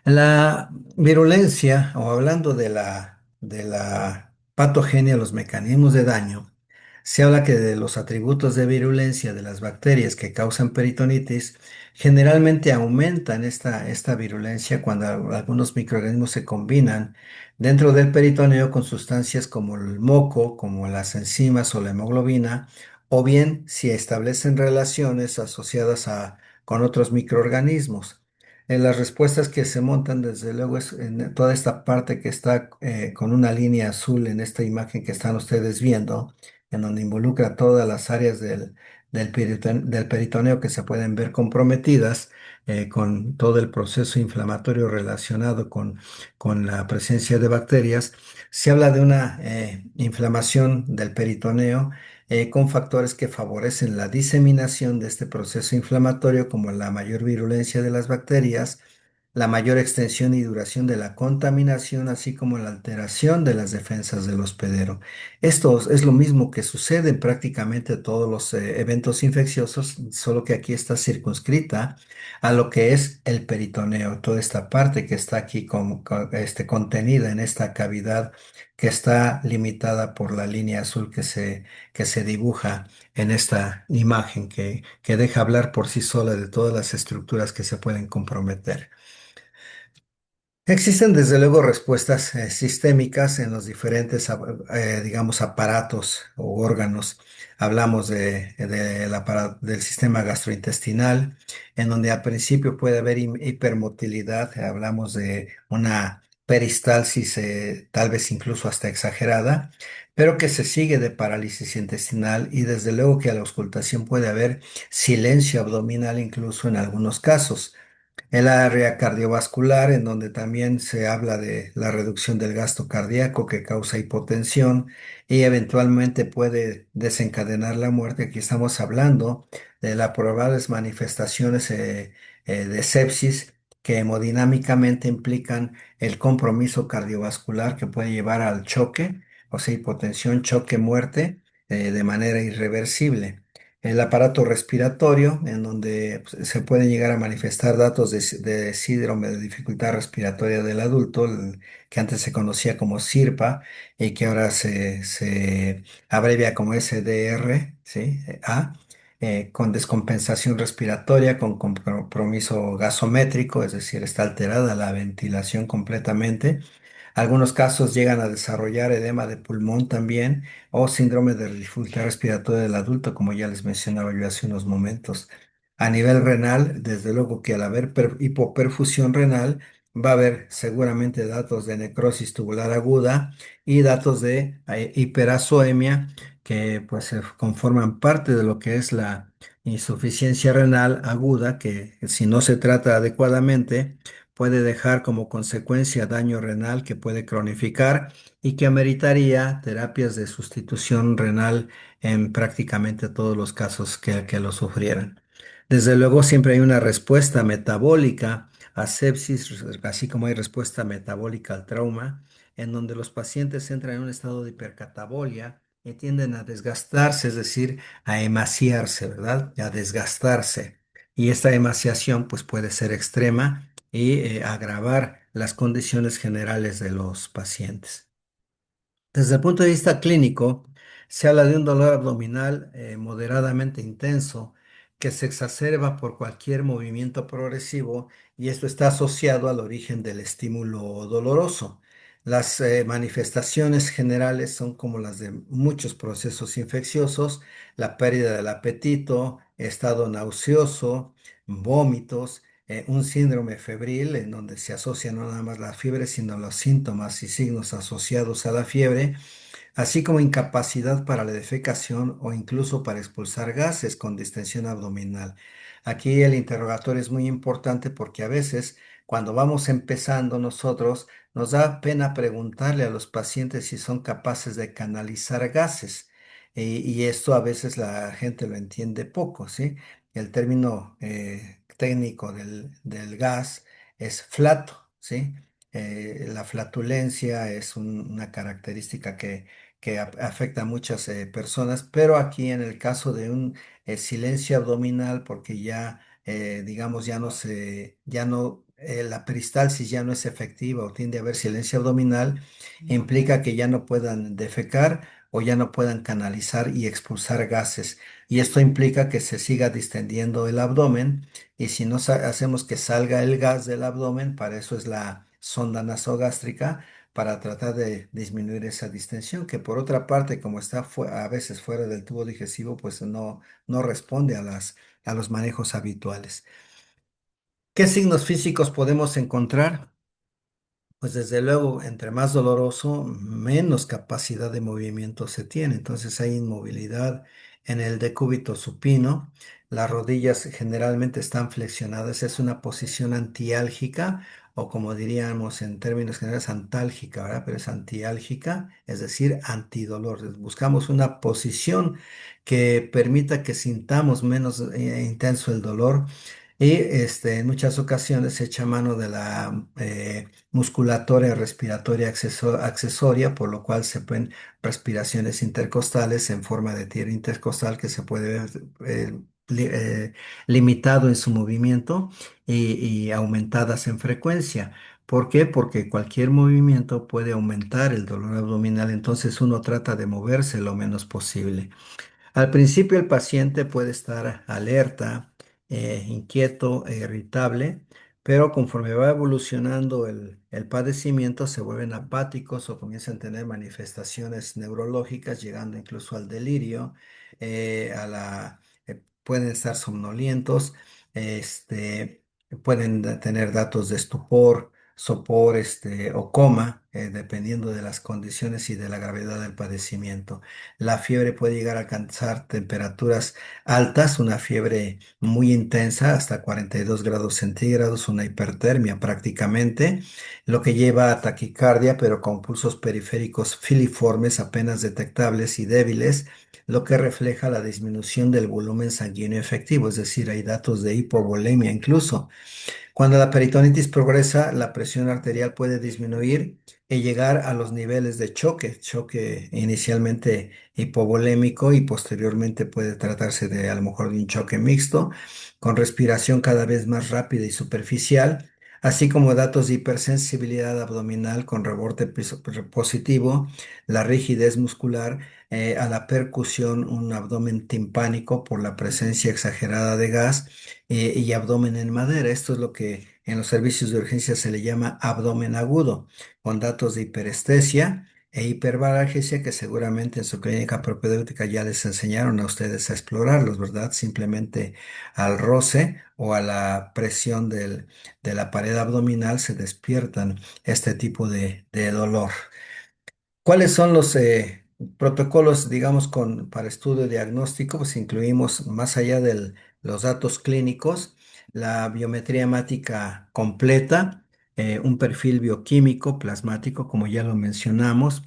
La virulencia, o hablando de la patogenia, los mecanismos de daño, se habla que de los atributos de virulencia de las bacterias que causan peritonitis generalmente aumentan esta virulencia cuando algunos microorganismos se combinan dentro del peritoneo con sustancias como el moco, como las enzimas o la hemoglobina, o bien si establecen relaciones asociadas con otros microorganismos. En las respuestas que se montan, desde luego, es en toda esta parte que está con una línea azul en esta imagen que están ustedes viendo, en donde involucra todas las áreas del peritoneo que se pueden ver comprometidas con todo el proceso inflamatorio relacionado con la presencia de bacterias. Se habla de una inflamación del peritoneo con factores que favorecen la diseminación de este proceso inflamatorio, como la mayor virulencia de las bacterias, la mayor extensión y duración de la contaminación, así como la alteración de las defensas del hospedero. Esto es lo mismo que sucede en prácticamente todos los eventos infecciosos, solo que aquí está circunscrita a lo que es el peritoneo, toda esta parte que está aquí contenida en esta cavidad que está limitada por la línea azul que se dibuja en esta imagen que deja hablar por sí sola de todas las estructuras que se pueden comprometer. Existen desde luego respuestas sistémicas en los diferentes, digamos, aparatos o órganos. Hablamos del sistema gastrointestinal, en donde al principio puede haber hipermotilidad. Hablamos de una peristalsis, tal vez incluso hasta exagerada, pero que se sigue de parálisis intestinal y desde luego que a la auscultación puede haber silencio abdominal incluso en algunos casos. El área cardiovascular, en donde también se habla de la reducción del gasto cardíaco que causa hipotensión y eventualmente puede desencadenar la muerte. Aquí estamos hablando de las probables manifestaciones de sepsis que hemodinámicamente implican el compromiso cardiovascular que puede llevar al choque, o sea, hipotensión, choque, muerte, de manera irreversible. El aparato respiratorio, en donde pues, se pueden llegar a manifestar datos de síndrome de dificultad respiratoria del adulto, que antes se conocía como SIRPA y que ahora se abrevia como SDR, ¿sí? Con descompensación respiratoria, con compromiso gasométrico, es decir, está alterada la ventilación completamente. Algunos casos llegan a desarrollar edema de pulmón también o síndrome de dificultad respiratoria del adulto, como ya les mencionaba yo hace unos momentos. A nivel renal, desde luego que al haber hipoperfusión renal, va a haber seguramente datos de necrosis tubular aguda y datos de hiperazoemia que pues conforman parte de lo que es la insuficiencia renal aguda, que si no se trata adecuadamente puede dejar como consecuencia daño renal que puede cronificar y que ameritaría terapias de sustitución renal en prácticamente todos los casos que lo sufrieran. Desde luego siempre hay una respuesta metabólica a sepsis, así como hay respuesta metabólica al trauma, en donde los pacientes entran en un estado de hipercatabolia y tienden a desgastarse, es decir, a emaciarse, ¿verdad? A desgastarse. Y esta emaciación pues puede ser extrema y agravar las condiciones generales de los pacientes. Desde el punto de vista clínico, se habla de un dolor abdominal moderadamente intenso que se exacerba por cualquier movimiento progresivo y esto está asociado al origen del estímulo doloroso. Las manifestaciones generales son como las de muchos procesos infecciosos, la pérdida del apetito, estado nauseoso, vómitos, un síndrome febril en donde se asocia no nada más la fiebre, sino los síntomas y signos asociados a la fiebre, así como incapacidad para la defecación o incluso para expulsar gases con distensión abdominal. Aquí el interrogatorio es muy importante porque a veces cuando vamos empezando nosotros nos da pena preguntarle a los pacientes si son capaces de canalizar gases. Y esto a veces la gente lo entiende poco, ¿sí? El término técnico del gas es flato, ¿sí? La flatulencia es una característica que afecta a muchas personas, pero aquí en el caso de un silencio abdominal, porque ya, digamos, ya no, la peristalsis ya no es efectiva o tiende a haber silencio abdominal, implica que ya no puedan defecar o ya no puedan canalizar y expulsar gases. Y esto implica que se siga distendiendo el abdomen y si no hacemos que salga el gas del abdomen, para eso es la sonda nasogástrica, para tratar de disminuir esa distensión, que por otra parte, como está a veces fuera del tubo digestivo, pues no responde a los manejos habituales. ¿Qué signos físicos podemos encontrar? Pues desde luego, entre más doloroso, menos capacidad de movimiento se tiene. Entonces hay inmovilidad en el decúbito supino. Las rodillas generalmente están flexionadas. Es una posición antiálgica o como diríamos en términos generales, antálgica, ¿verdad? Pero es antiálgica, es decir, antidolor. Buscamos una posición que permita que sintamos menos intenso el dolor. Y en muchas ocasiones se echa mano de la musculatoria respiratoria accesoria, por lo cual se pueden respiraciones intercostales en forma de tiro intercostal que se puede ver limitado en su movimiento y aumentadas en frecuencia. ¿Por qué? Porque cualquier movimiento puede aumentar el dolor abdominal, entonces uno trata de moverse lo menos posible. Al principio el paciente puede estar alerta, inquieto e irritable, pero conforme va evolucionando el padecimiento se vuelven apáticos o comienzan a tener manifestaciones neurológicas, llegando incluso al delirio, pueden estar somnolientos, pueden tener datos de estupor, sopor, o coma, dependiendo de las condiciones y de la gravedad del padecimiento. La fiebre puede llegar a alcanzar temperaturas altas, una fiebre muy intensa, hasta 42 grados centígrados, una hipertermia prácticamente, lo que lleva a taquicardia, pero con pulsos periféricos filiformes apenas detectables y débiles, lo que refleja la disminución del volumen sanguíneo efectivo, es decir, hay datos de hipovolemia incluso. Cuando la peritonitis progresa, la presión arterial puede disminuir y llegar a los niveles de choque inicialmente hipovolémico y posteriormente puede tratarse de a lo mejor de un choque mixto, con respiración cada vez más rápida y superficial, así como datos de hipersensibilidad abdominal con rebote positivo, la rigidez muscular, a la percusión, un abdomen timpánico por la presencia exagerada de gas y abdomen en madera. Esto es lo que en los servicios de urgencia se le llama abdomen agudo, con datos de hiperestesia e hiperbaralgesia que seguramente en su clínica propedéutica ya les enseñaron a ustedes a explorarlos, ¿verdad? Simplemente al roce o a la presión de la pared abdominal se despiertan este tipo de dolor. ¿Cuáles son protocolos, digamos, para estudio diagnóstico, pues incluimos más allá de los datos clínicos, la biometría hemática completa, un perfil bioquímico, plasmático, como ya lo mencionamos,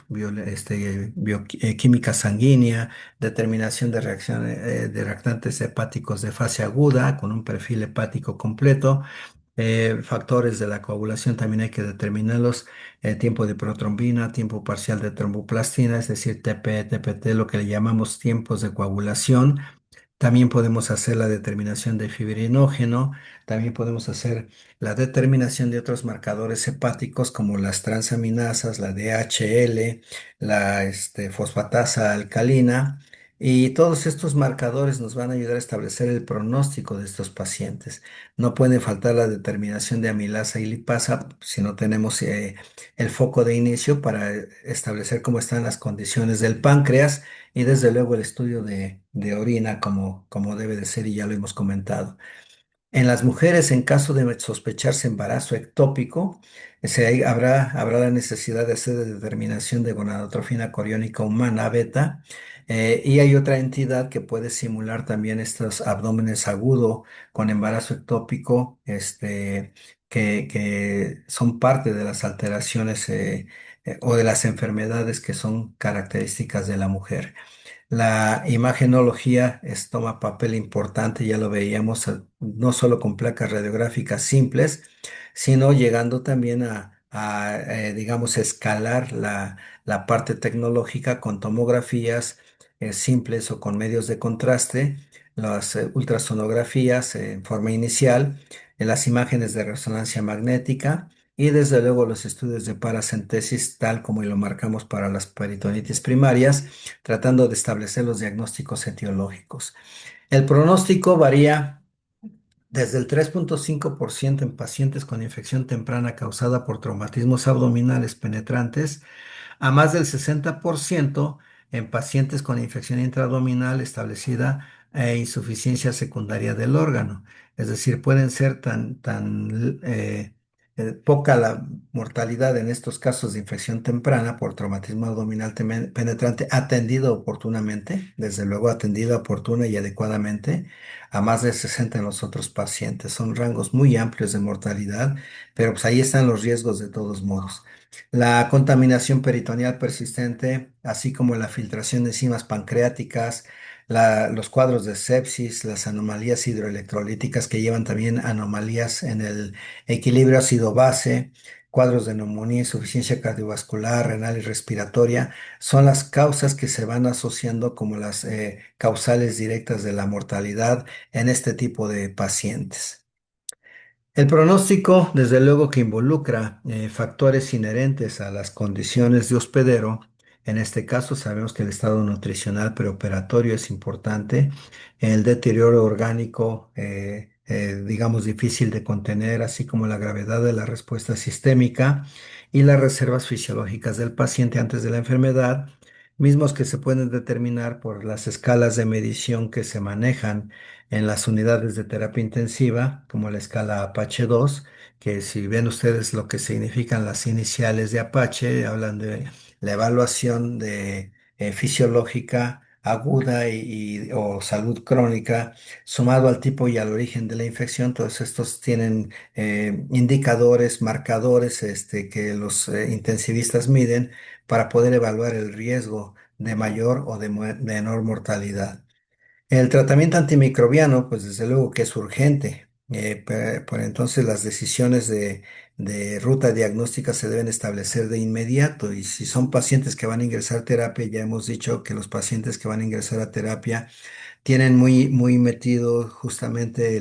química sanguínea, determinación de reacciones, de reactantes hepáticos de fase aguda, con un perfil hepático completo. Factores de la coagulación también hay que determinarlos, tiempo de protrombina, tiempo parcial de tromboplastina, es decir, TP, TPT, lo que le llamamos tiempos de coagulación. También podemos hacer la determinación de fibrinógeno, también podemos hacer la determinación de otros marcadores hepáticos como las transaminasas, la DHL, la fosfatasa alcalina, y todos estos marcadores nos van a ayudar a establecer el pronóstico de estos pacientes. No puede faltar la determinación de amilasa y lipasa si no tenemos el foco de inicio para establecer cómo están las condiciones del páncreas y desde luego el estudio de orina como debe de ser y ya lo hemos comentado. En las mujeres, en caso de sospecharse embarazo ectópico, habrá la necesidad de hacer determinación de gonadotrofina coriónica humana beta, y hay otra entidad que puede simular también estos abdómenes agudo con embarazo ectópico, que son parte de las alteraciones o de las enfermedades que son características de la mujer. La imagenología toma papel importante, ya lo veíamos, no solo con placas radiográficas simples, sino llegando también digamos, escalar la parte tecnológica con tomografías simples o con medios de contraste, las ultrasonografías en forma inicial, las imágenes de resonancia magnética y desde luego los estudios de paracentesis, tal como lo marcamos para las peritonitis primarias, tratando de establecer los diagnósticos etiológicos. El pronóstico varía desde el 3,5% en pacientes con infección temprana causada por traumatismos abdominales penetrantes a más del 60% en pacientes con infección intraabdominal establecida e insuficiencia secundaria del órgano. Es decir, pueden ser poca la mortalidad en estos casos de infección temprana por traumatismo abdominal penetrante atendido oportunamente, desde luego atendida oportuna y adecuadamente, a más de 60 en los otros pacientes. Son rangos muy amplios de mortalidad, pero pues ahí están los riesgos de todos modos. La contaminación peritoneal persistente, así como la filtración de enzimas pancreáticas, los cuadros de sepsis, las anomalías hidroelectrolíticas que llevan también anomalías en el equilibrio ácido-base, cuadros de neumonía, insuficiencia cardiovascular, renal y respiratoria, son las causas que se van asociando como las causales directas de la mortalidad en este tipo de pacientes. El pronóstico, desde luego que involucra factores inherentes a las condiciones de hospedero. En este caso sabemos que el estado nutricional preoperatorio es importante, el deterioro orgánico, digamos, difícil de contener, así como la gravedad de la respuesta sistémica y las reservas fisiológicas del paciente antes de la enfermedad, mismos que se pueden determinar por las escalas de medición que se manejan en las unidades de terapia intensiva, como la escala Apache 2, que si ven ustedes lo que significan las iniciales de Apache, hablan de la evaluación fisiológica aguda o salud crónica, sumado al tipo y al origen de la infección. Todos estos tienen indicadores, marcadores que los intensivistas miden para poder evaluar el riesgo de mayor o de menor mortalidad. El tratamiento antimicrobiano, pues desde luego que es urgente. Por entonces las decisiones de ruta diagnóstica se deben establecer de inmediato y si son pacientes que van a ingresar a terapia, ya hemos dicho que los pacientes que van a ingresar a terapia tienen muy, muy metido justamente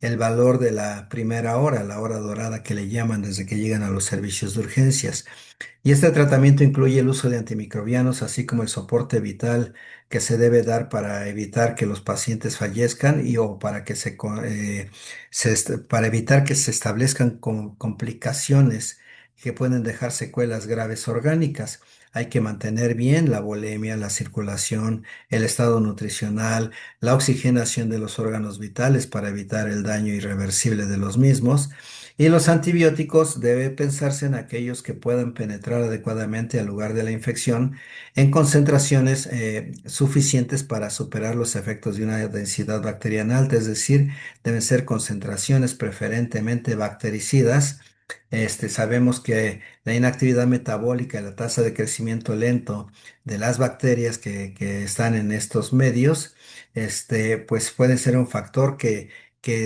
el valor de la primera hora, la hora dorada que le llaman desde que llegan a los servicios de urgencias. Y este tratamiento incluye el uso de antimicrobianos, así como el soporte vital que se debe dar para evitar que los pacientes fallezcan y o para que para evitar que se establezcan complicaciones que pueden dejar secuelas graves orgánicas. Hay que mantener bien la volemia, la circulación, el estado nutricional, la oxigenación de los órganos vitales para evitar el daño irreversible de los mismos Y los antibióticos debe pensarse en aquellos que puedan penetrar adecuadamente al lugar de la infección en concentraciones suficientes para superar los efectos de una densidad bacteriana alta, es decir, deben ser concentraciones preferentemente bactericidas. Sabemos que la inactividad metabólica y la tasa de crecimiento lento de las bacterias que están en estos medios, pues puede ser un factor que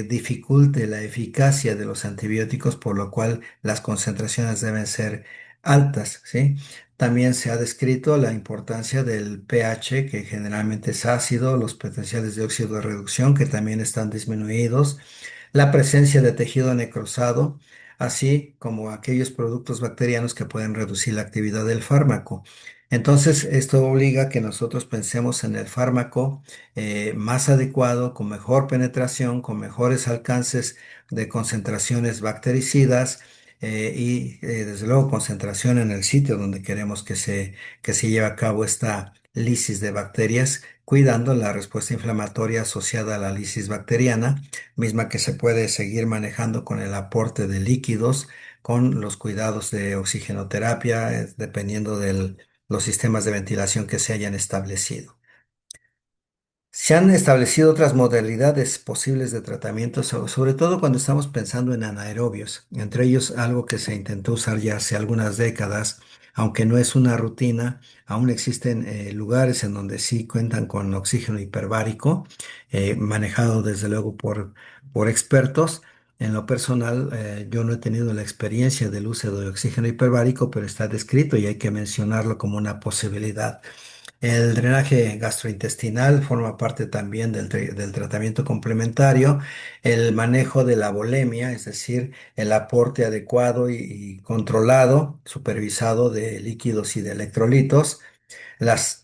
dificulte la eficacia de los antibióticos, por lo cual las concentraciones deben ser altas, ¿sí? También se ha descrito la importancia del pH, que generalmente es ácido, los potenciales de óxido de reducción, que también están disminuidos, la presencia de tejido necrosado, así como aquellos productos bacterianos que pueden reducir la actividad del fármaco. Entonces, esto obliga a que nosotros pensemos en el fármaco más adecuado, con mejor penetración, con mejores alcances de concentraciones bactericidas desde luego concentración en el sitio donde queremos que se lleve a cabo esta lisis de bacterias, cuidando la respuesta inflamatoria asociada a la lisis bacteriana, misma que se puede seguir manejando con el aporte de líquidos, con los cuidados de oxigenoterapia, dependiendo de los sistemas de ventilación que se hayan establecido. Se han establecido otras modalidades posibles de tratamiento, sobre todo cuando estamos pensando en anaerobios, entre ellos algo que se intentó usar ya hace algunas décadas, aunque no es una rutina, aún existen lugares en donde sí cuentan con oxígeno hiperbárico, manejado desde luego por expertos. En lo personal, yo no he tenido la experiencia del uso de oxígeno hiperbárico, pero está descrito y hay que mencionarlo como una posibilidad. El drenaje gastrointestinal forma parte también del tratamiento complementario. El manejo de la volemia, es decir, el aporte adecuado y controlado, supervisado de líquidos y de electrolitos. Las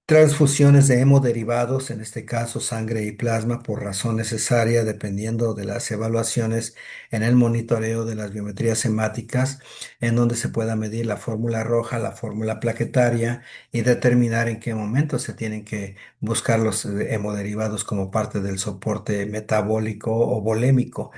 transfusiones de hemoderivados, en este caso sangre y plasma, por razón necesaria, dependiendo de las evaluaciones en el monitoreo de las biometrías hemáticas, en donde se pueda medir la fórmula roja, la fórmula plaquetaria y determinar en qué momento se tienen que buscar los hemoderivados como parte del soporte metabólico o volémico.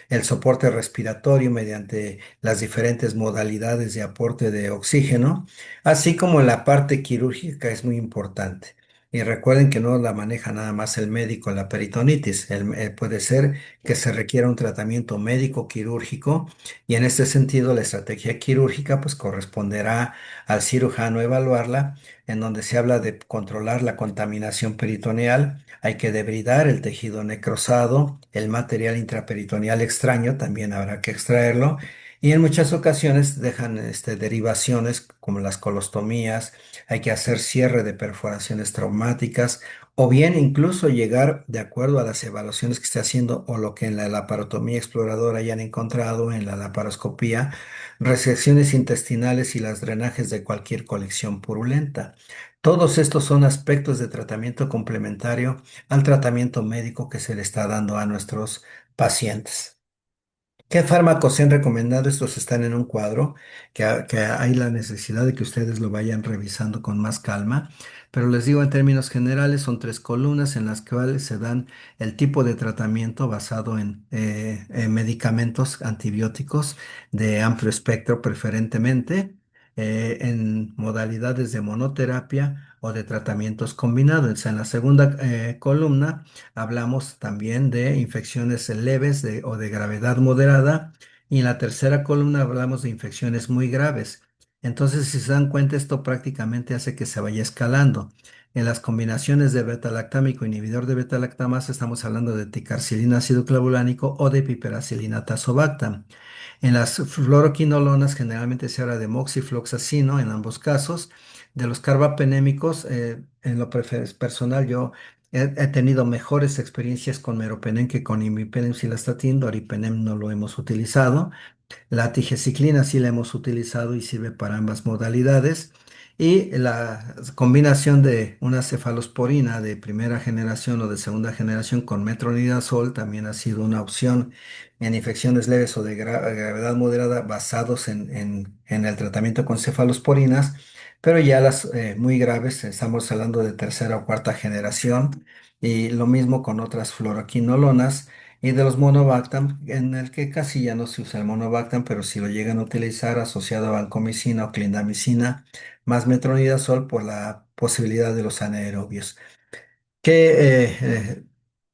El soporte respiratorio mediante las diferentes modalidades de aporte de oxígeno, así como la parte quirúrgica es muy importante. Y recuerden que no la maneja nada más el médico, la peritonitis. Puede ser que se requiera un tratamiento médico quirúrgico y en este sentido la estrategia quirúrgica pues corresponderá al cirujano evaluarla, en donde se habla de controlar la contaminación peritoneal. Hay que debridar el tejido necrosado, el material intraperitoneal extraño también habrá que extraerlo y en muchas ocasiones dejan derivaciones como las colostomías, hay que hacer cierre de perforaciones traumáticas o bien incluso llegar, de acuerdo a las evaluaciones que esté haciendo o lo que en la laparotomía exploradora hayan encontrado en la laparoscopía, resecciones intestinales y las drenajes de cualquier colección purulenta. Todos estos son aspectos de tratamiento complementario al tratamiento médico que se le está dando a nuestros pacientes. ¿Qué fármacos se han recomendado? Estos están en un cuadro que hay la necesidad de que ustedes lo vayan revisando con más calma, pero les digo en términos generales son tres columnas en las cuales se dan el tipo de tratamiento basado en medicamentos antibióticos de amplio espectro preferentemente, en modalidades de monoterapia o de tratamientos combinados. En la segunda columna hablamos también de infecciones leves o de gravedad moderada. Y en la tercera columna hablamos de infecciones muy graves. Entonces, si se dan cuenta, esto prácticamente hace que se vaya escalando. En las combinaciones de beta-lactámico, inhibidor de beta-lactamasa, estamos hablando de ticarcilina ácido clavulánico o de piperacilina tazobactam. En las fluoroquinolonas generalmente se habla de moxifloxacino en ambos casos. De los carbapenémicos, en lo personal yo he tenido mejores experiencias con meropenem que con imipenem cilastatín. Doripenem no lo hemos utilizado. La tigeciclina sí la hemos utilizado y sirve para ambas modalidades. Y la combinación de una cefalosporina de primera generación o de segunda generación con metronidazol también ha sido una opción en infecciones leves o de gravedad moderada basados en el tratamiento con cefalosporinas, pero ya las muy graves, estamos hablando de tercera o cuarta generación, y lo mismo con otras fluoroquinolonas y de los monobactam, en el que casi ya no se usa el monobactam, pero si lo llegan a utilizar asociado a vancomicina o clindamicina, más metronidazol por la posibilidad de los anaerobios. ¿Qué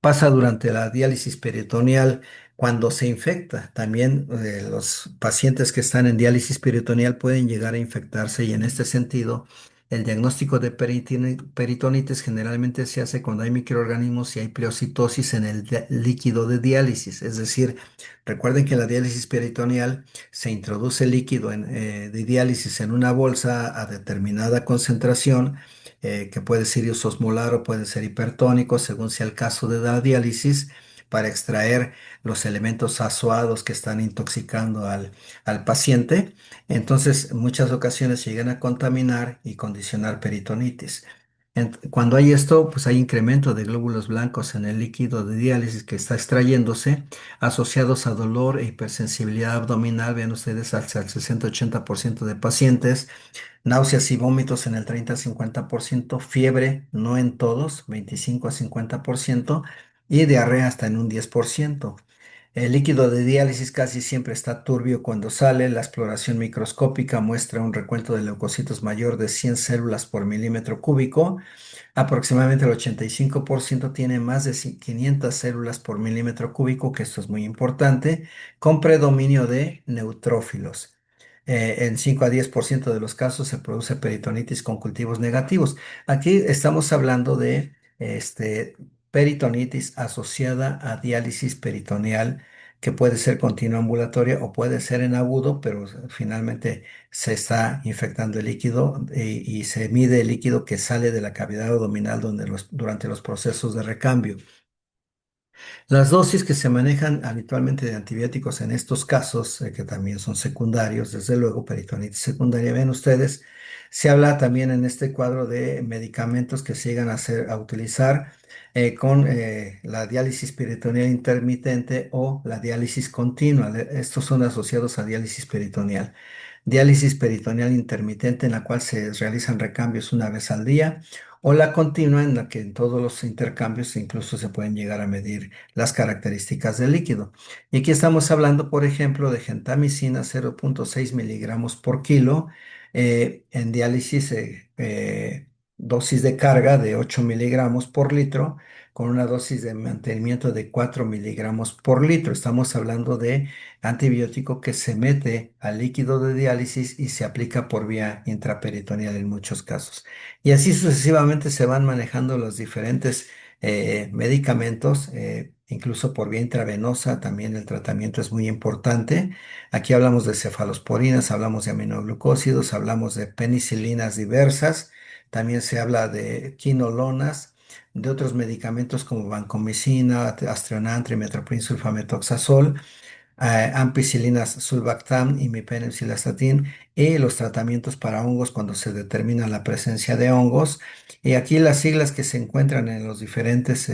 pasa durante la diálisis peritoneal cuando se infecta? También los pacientes que están en diálisis peritoneal pueden llegar a infectarse y en este sentido el diagnóstico de peritonitis generalmente se hace cuando hay microorganismos y hay pleocitosis en el líquido de diálisis. Es decir, recuerden que en la diálisis peritoneal se introduce líquido de diálisis en una bolsa a determinada concentración, que puede ser isosmolar o puede ser hipertónico, según sea el caso de la diálisis, para extraer los elementos azoados que están intoxicando al paciente. Entonces, en muchas ocasiones llegan a contaminar y condicionar peritonitis. Cuando hay esto, pues hay incremento de glóbulos blancos en el líquido de diálisis que está extrayéndose, asociados a dolor e hipersensibilidad abdominal. Vean ustedes, hasta el 60-80% de pacientes. Náuseas y vómitos en el 30-50%, fiebre, no en todos, 25-50%, y diarrea hasta en un 10%. El líquido de diálisis casi siempre está turbio cuando sale. La exploración microscópica muestra un recuento de leucocitos mayor de 100 células por milímetro cúbico. Aproximadamente el 85% tiene más de 500 células por milímetro cúbico, que esto es muy importante, con predominio de neutrófilos. En 5 a 10% de los casos se produce peritonitis con cultivos negativos. Aquí estamos hablando de peritonitis asociada a diálisis peritoneal, que puede ser continua ambulatoria o puede ser en agudo, pero finalmente se está infectando el líquido y se mide el líquido que sale de la cavidad abdominal durante los procesos de recambio. Las dosis que se manejan habitualmente de antibióticos en estos casos, que también son secundarios, desde luego, peritonitis secundaria, ven ustedes, se habla también en este cuadro de medicamentos que se llegan a utilizar con la diálisis peritoneal intermitente o la diálisis continua. Estos son asociados a diálisis peritoneal. Diálisis peritoneal intermitente, en la cual se realizan recambios una vez al día, o la continua, en la que en todos los intercambios incluso se pueden llegar a medir las características del líquido. Y aquí estamos hablando, por ejemplo, de gentamicina 0,6 miligramos por kilo, en diálisis, dosis de carga de 8 miligramos por litro, con una dosis de mantenimiento de 4 miligramos por litro. Estamos hablando de antibiótico que se mete al líquido de diálisis y se aplica por vía intraperitoneal en muchos casos. Y así sucesivamente se van manejando los diferentes medicamentos, incluso por vía intravenosa, también el tratamiento es muy importante. Aquí hablamos de cefalosporinas, hablamos de aminoglucósidos, hablamos de penicilinas diversas, también se habla de quinolonas, de otros medicamentos como vancomicina, aztreonam, trimethoprim, sulfamethoxazol, ampicilinas sulbactam y mipenem y los tratamientos para hongos cuando se determina la presencia de hongos. Y aquí las siglas que se encuentran en los diferentes,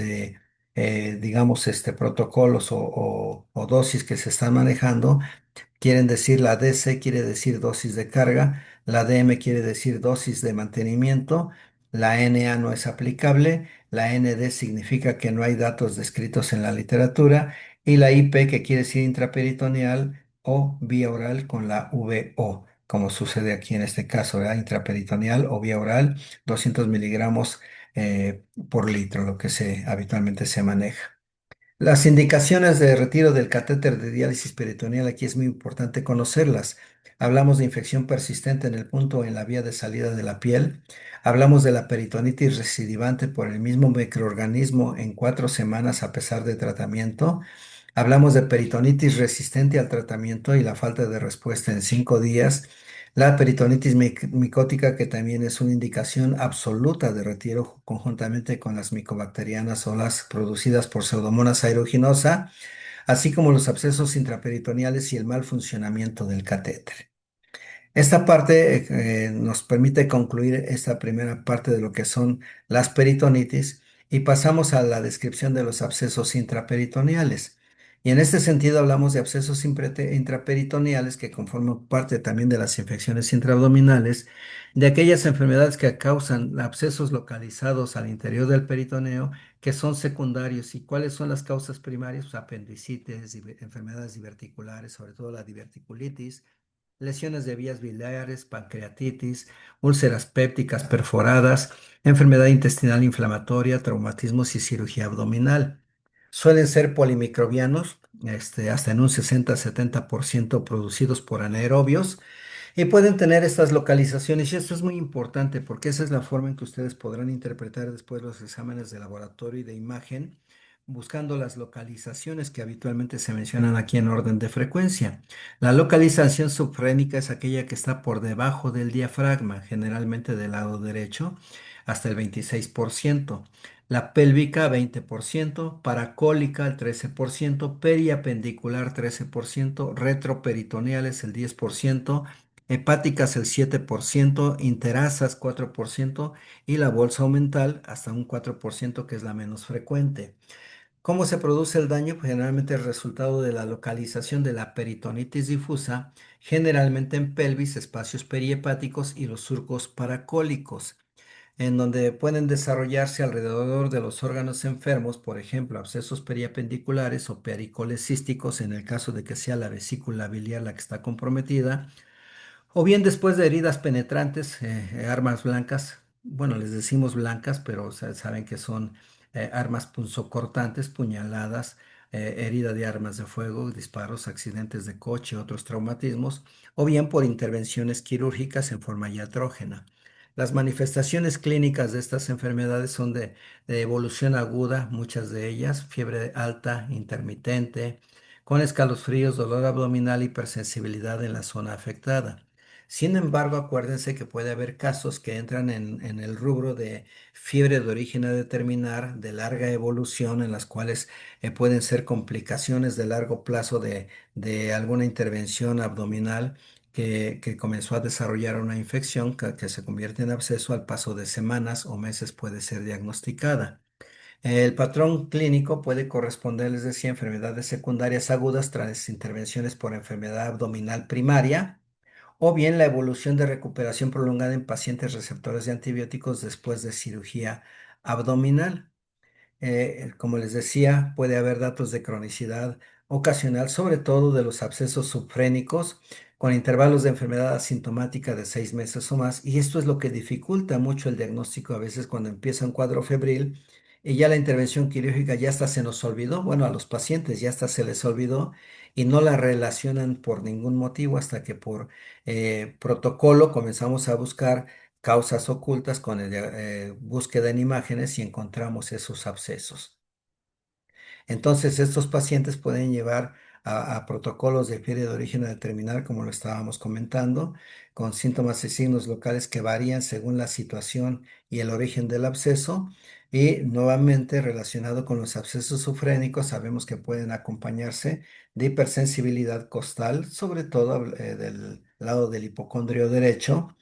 digamos, protocolos o dosis que se están manejando. Quieren decir, la DC quiere decir dosis de carga, la DM quiere decir dosis de mantenimiento, la NA no es aplicable, la ND significa que no hay datos descritos en la literatura, y la IP, que quiere decir intraperitoneal o vía oral con la VO, como sucede aquí en este caso, ¿verdad? Intraperitoneal o vía oral, 200 miligramos por litro, lo que habitualmente se maneja. Las indicaciones de retiro del catéter de diálisis peritoneal, aquí es muy importante conocerlas. Hablamos de infección persistente en el punto o en la vía de salida de la piel. Hablamos de la peritonitis recidivante por el mismo microorganismo en 4 semanas a pesar de tratamiento. Hablamos de peritonitis resistente al tratamiento y la falta de respuesta en 5 días. La peritonitis micótica, que también es una indicación absoluta de retiro conjuntamente con las micobacterianas o las producidas por Pseudomonas aeruginosa, así como los abscesos intraperitoneales y el mal funcionamiento del catéter. Esta parte nos permite concluir esta primera parte de lo que son las peritonitis y pasamos a la descripción de los abscesos intraperitoneales. Y en este sentido hablamos de abscesos intraperitoneales que conforman parte también de las infecciones intraabdominales, de aquellas enfermedades que causan abscesos localizados al interior del peritoneo que son secundarios. ¿Y cuáles son las causas primarias? Pues apendicitis, enfermedades diverticulares, sobre todo la diverticulitis, lesiones de vías biliares, pancreatitis, úlceras pépticas perforadas, enfermedad intestinal inflamatoria, traumatismos y cirugía abdominal. Suelen ser polimicrobianos, hasta en un 60-70% producidos por anaerobios y pueden tener estas localizaciones, y esto es muy importante porque esa es la forma en que ustedes podrán interpretar después los exámenes de laboratorio y de imagen, buscando las localizaciones que habitualmente se mencionan aquí en orden de frecuencia. La localización subfrénica es aquella que está por debajo del diafragma, generalmente del lado derecho, hasta el 26%. La pélvica 20%, paracólica el 13%, periapendicular 13%, retroperitoneales el 10%, hepáticas el 7%, interasas 4% y la bolsa omental hasta un 4% que es la menos frecuente. ¿Cómo se produce el daño? Pues generalmente el resultado de la localización de la peritonitis difusa, generalmente en pelvis, espacios perihepáticos y los surcos paracólicos, en donde pueden desarrollarse alrededor de los órganos enfermos, por ejemplo, abscesos periapendiculares o pericoles císticos en el caso de que sea la vesícula biliar la que está comprometida, o bien después de heridas penetrantes, armas blancas, bueno, les decimos blancas, pero saben que son armas punzocortantes, puñaladas, herida de armas de fuego, disparos, accidentes de coche, otros traumatismos, o bien por intervenciones quirúrgicas en forma iatrógena. Las manifestaciones clínicas de estas enfermedades son de evolución aguda, muchas de ellas, fiebre alta, intermitente, con escalofríos, dolor abdominal, hipersensibilidad en la zona afectada. Sin embargo, acuérdense que puede haber casos que entran en el rubro de fiebre de origen a determinar, de larga evolución, en las cuales pueden ser complicaciones de largo plazo de alguna intervención abdominal que comenzó a desarrollar una infección que se convierte en absceso al paso de semanas o meses puede ser diagnosticada. El patrón clínico puede corresponder, les decía, a enfermedades secundarias agudas tras intervenciones por enfermedad abdominal primaria o bien la evolución de recuperación prolongada en pacientes receptores de antibióticos después de cirugía abdominal. Como les decía, puede haber datos de cronicidad ocasional, sobre todo de los abscesos subfrénicos, con intervalos de enfermedad asintomática de 6 meses o más, y esto es lo que dificulta mucho el diagnóstico a veces cuando empieza un cuadro febril y ya la intervención quirúrgica ya hasta se nos olvidó, bueno, a los pacientes ya hasta se les olvidó y no la relacionan por ningún motivo hasta que por protocolo comenzamos a buscar causas ocultas con búsqueda en imágenes y encontramos esos abscesos. Entonces, estos pacientes pueden llevar a protocolos de fiebre de origen a determinar, como lo estábamos comentando, con síntomas y signos locales que varían según la situación y el origen del absceso. Y nuevamente, relacionado con los abscesos sufrénicos, sabemos que pueden acompañarse de hipersensibilidad costal, sobre todo del lado del hipocondrio derecho,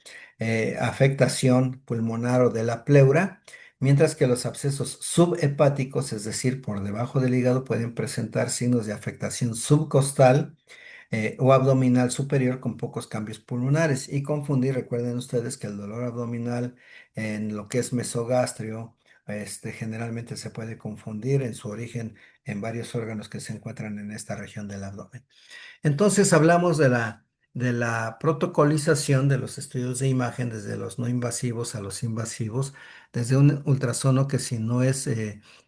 afectación pulmonar o de la pleura. Mientras que los abscesos subhepáticos, es decir, por debajo del hígado, pueden presentar signos de afectación subcostal o abdominal superior con pocos cambios pulmonares y confundir, recuerden ustedes que el dolor abdominal en lo que es mesogastrio, generalmente se puede confundir en su origen en varios órganos que se encuentran en esta región del abdomen. Entonces hablamos de la protocolización de los estudios de imagen desde los no invasivos a los invasivos, desde un ultrasono que si no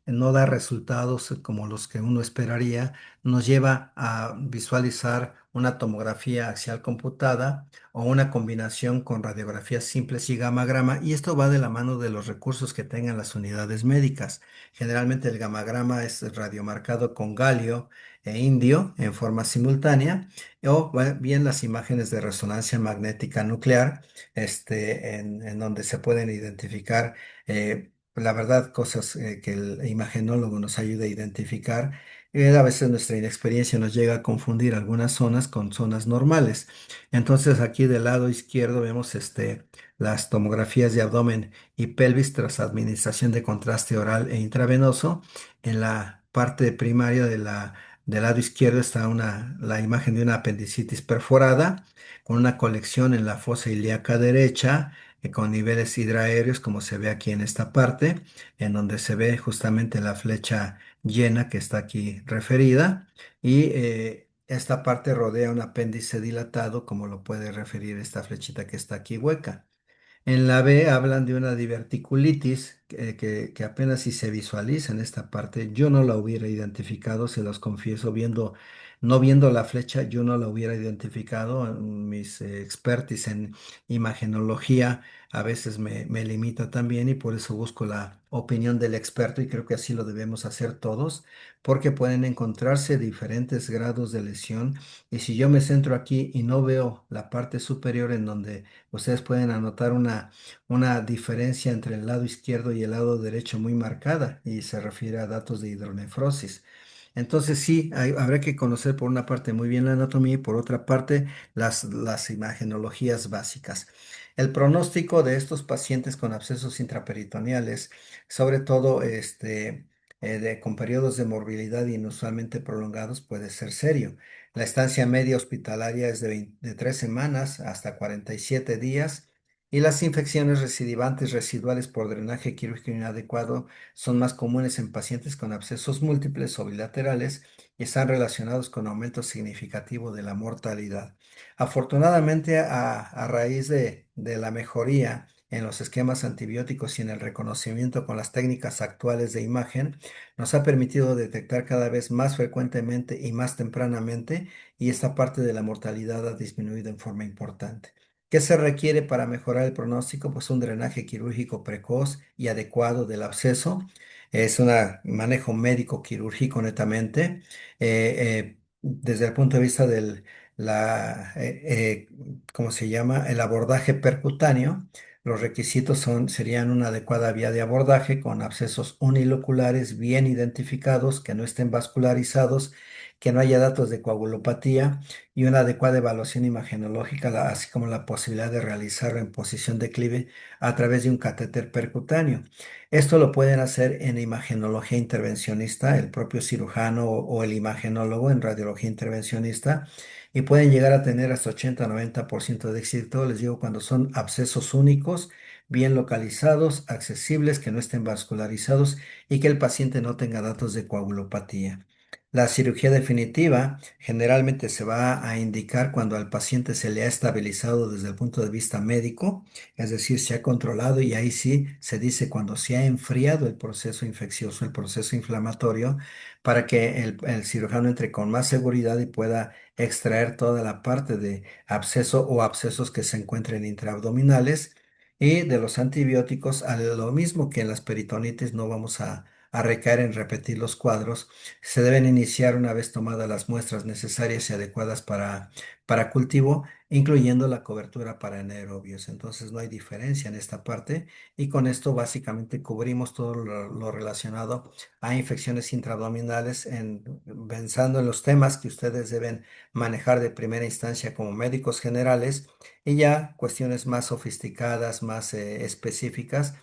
no da resultados como los que uno esperaría, nos lleva a visualizar una tomografía axial computada o una combinación con radiografías simples y gamagrama, y esto va de la mano de los recursos que tengan las unidades médicas. Generalmente el gamagrama es radiomarcado con galio indio en forma simultánea, o bien las imágenes de resonancia magnética nuclear, en donde se pueden identificar, la verdad, cosas que el imagenólogo nos ayuda a identificar. A veces nuestra inexperiencia nos llega a confundir algunas zonas con zonas normales. Entonces aquí del lado izquierdo vemos las tomografías de abdomen y pelvis tras administración de contraste oral e intravenoso en la parte primaria de la Del lado izquierdo está la imagen de una apendicitis perforada con una colección en la fosa ilíaca derecha, con niveles hidraéreos, como se ve aquí en esta parte, en donde se ve justamente la flecha llena que está aquí referida. Y esta parte rodea un apéndice dilatado, como lo puede referir esta flechita que está aquí hueca. En la B hablan de una diverticulitis que apenas si se visualiza en esta parte. Yo no la hubiera identificado, se los confieso, no viendo la flecha, yo no la hubiera identificado. Mis expertis en imagenología a veces me limita también y por eso busco la opinión del experto y creo que así lo debemos hacer todos, porque pueden encontrarse diferentes grados de lesión y si yo me centro aquí y no veo la parte superior en donde ustedes pueden anotar una diferencia entre el lado izquierdo y el lado derecho muy marcada y se refiere a datos de hidronefrosis. Entonces sí, habrá que conocer por una parte muy bien la anatomía y por otra parte las imagenologías básicas. El pronóstico de estos pacientes con abscesos intraperitoneales, sobre todo con periodos de morbilidad inusualmente prolongados, puede ser serio. La estancia media hospitalaria es de 3 semanas hasta 47 días y las infecciones recidivantes residuales por drenaje quirúrgico inadecuado son más comunes en pacientes con abscesos múltiples o bilaterales y están relacionados con aumento significativo de la mortalidad. Afortunadamente, a raíz de la mejoría en los esquemas antibióticos y en el reconocimiento con las técnicas actuales de imagen, nos ha permitido detectar cada vez más frecuentemente y más tempranamente y esta parte de la mortalidad ha disminuido en forma importante. ¿Qué se requiere para mejorar el pronóstico? Pues un drenaje quirúrgico precoz y adecuado del absceso. Es un manejo médico quirúrgico netamente. Desde el punto de vista del, ¿cómo se llama? El abordaje percutáneo. Los requisitos serían una adecuada vía de abordaje con abscesos uniloculares bien identificados, que no estén vascularizados, que no haya datos de coagulopatía y una adecuada evaluación imagenológica, así como la posibilidad de realizarlo en posición de clive a través de un catéter percutáneo. Esto lo pueden hacer en imagenología intervencionista, el propio cirujano o el imagenólogo en radiología intervencionista y pueden llegar a tener hasta 80-90% de éxito, les digo, cuando son abscesos únicos, bien localizados, accesibles, que no estén vascularizados y que el paciente no tenga datos de coagulopatía. La cirugía definitiva generalmente se va a indicar cuando al paciente se le ha estabilizado desde el punto de vista médico, es decir, se ha controlado y ahí sí se dice cuando se ha enfriado el proceso infeccioso, el proceso inflamatorio, para que el cirujano entre con más seguridad y pueda extraer toda la parte de absceso o abscesos que se encuentren intraabdominales y de los antibióticos, a lo mismo que en las peritonitis no vamos a recaer en repetir los cuadros, se deben iniciar una vez tomadas las muestras necesarias y adecuadas para cultivo, incluyendo la cobertura para anaerobios. Entonces no hay diferencia en esta parte y con esto básicamente cubrimos todo lo relacionado a infecciones intraabdominales pensando en los temas que ustedes deben manejar de primera instancia como médicos generales y ya cuestiones más sofisticadas, más específicas,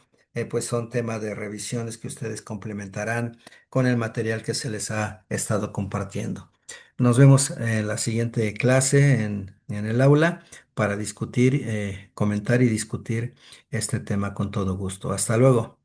pues son temas de revisiones que ustedes complementarán con el material que se les ha estado compartiendo. Nos vemos en la siguiente clase en el aula para discutir, comentar y discutir este tema con todo gusto. Hasta luego.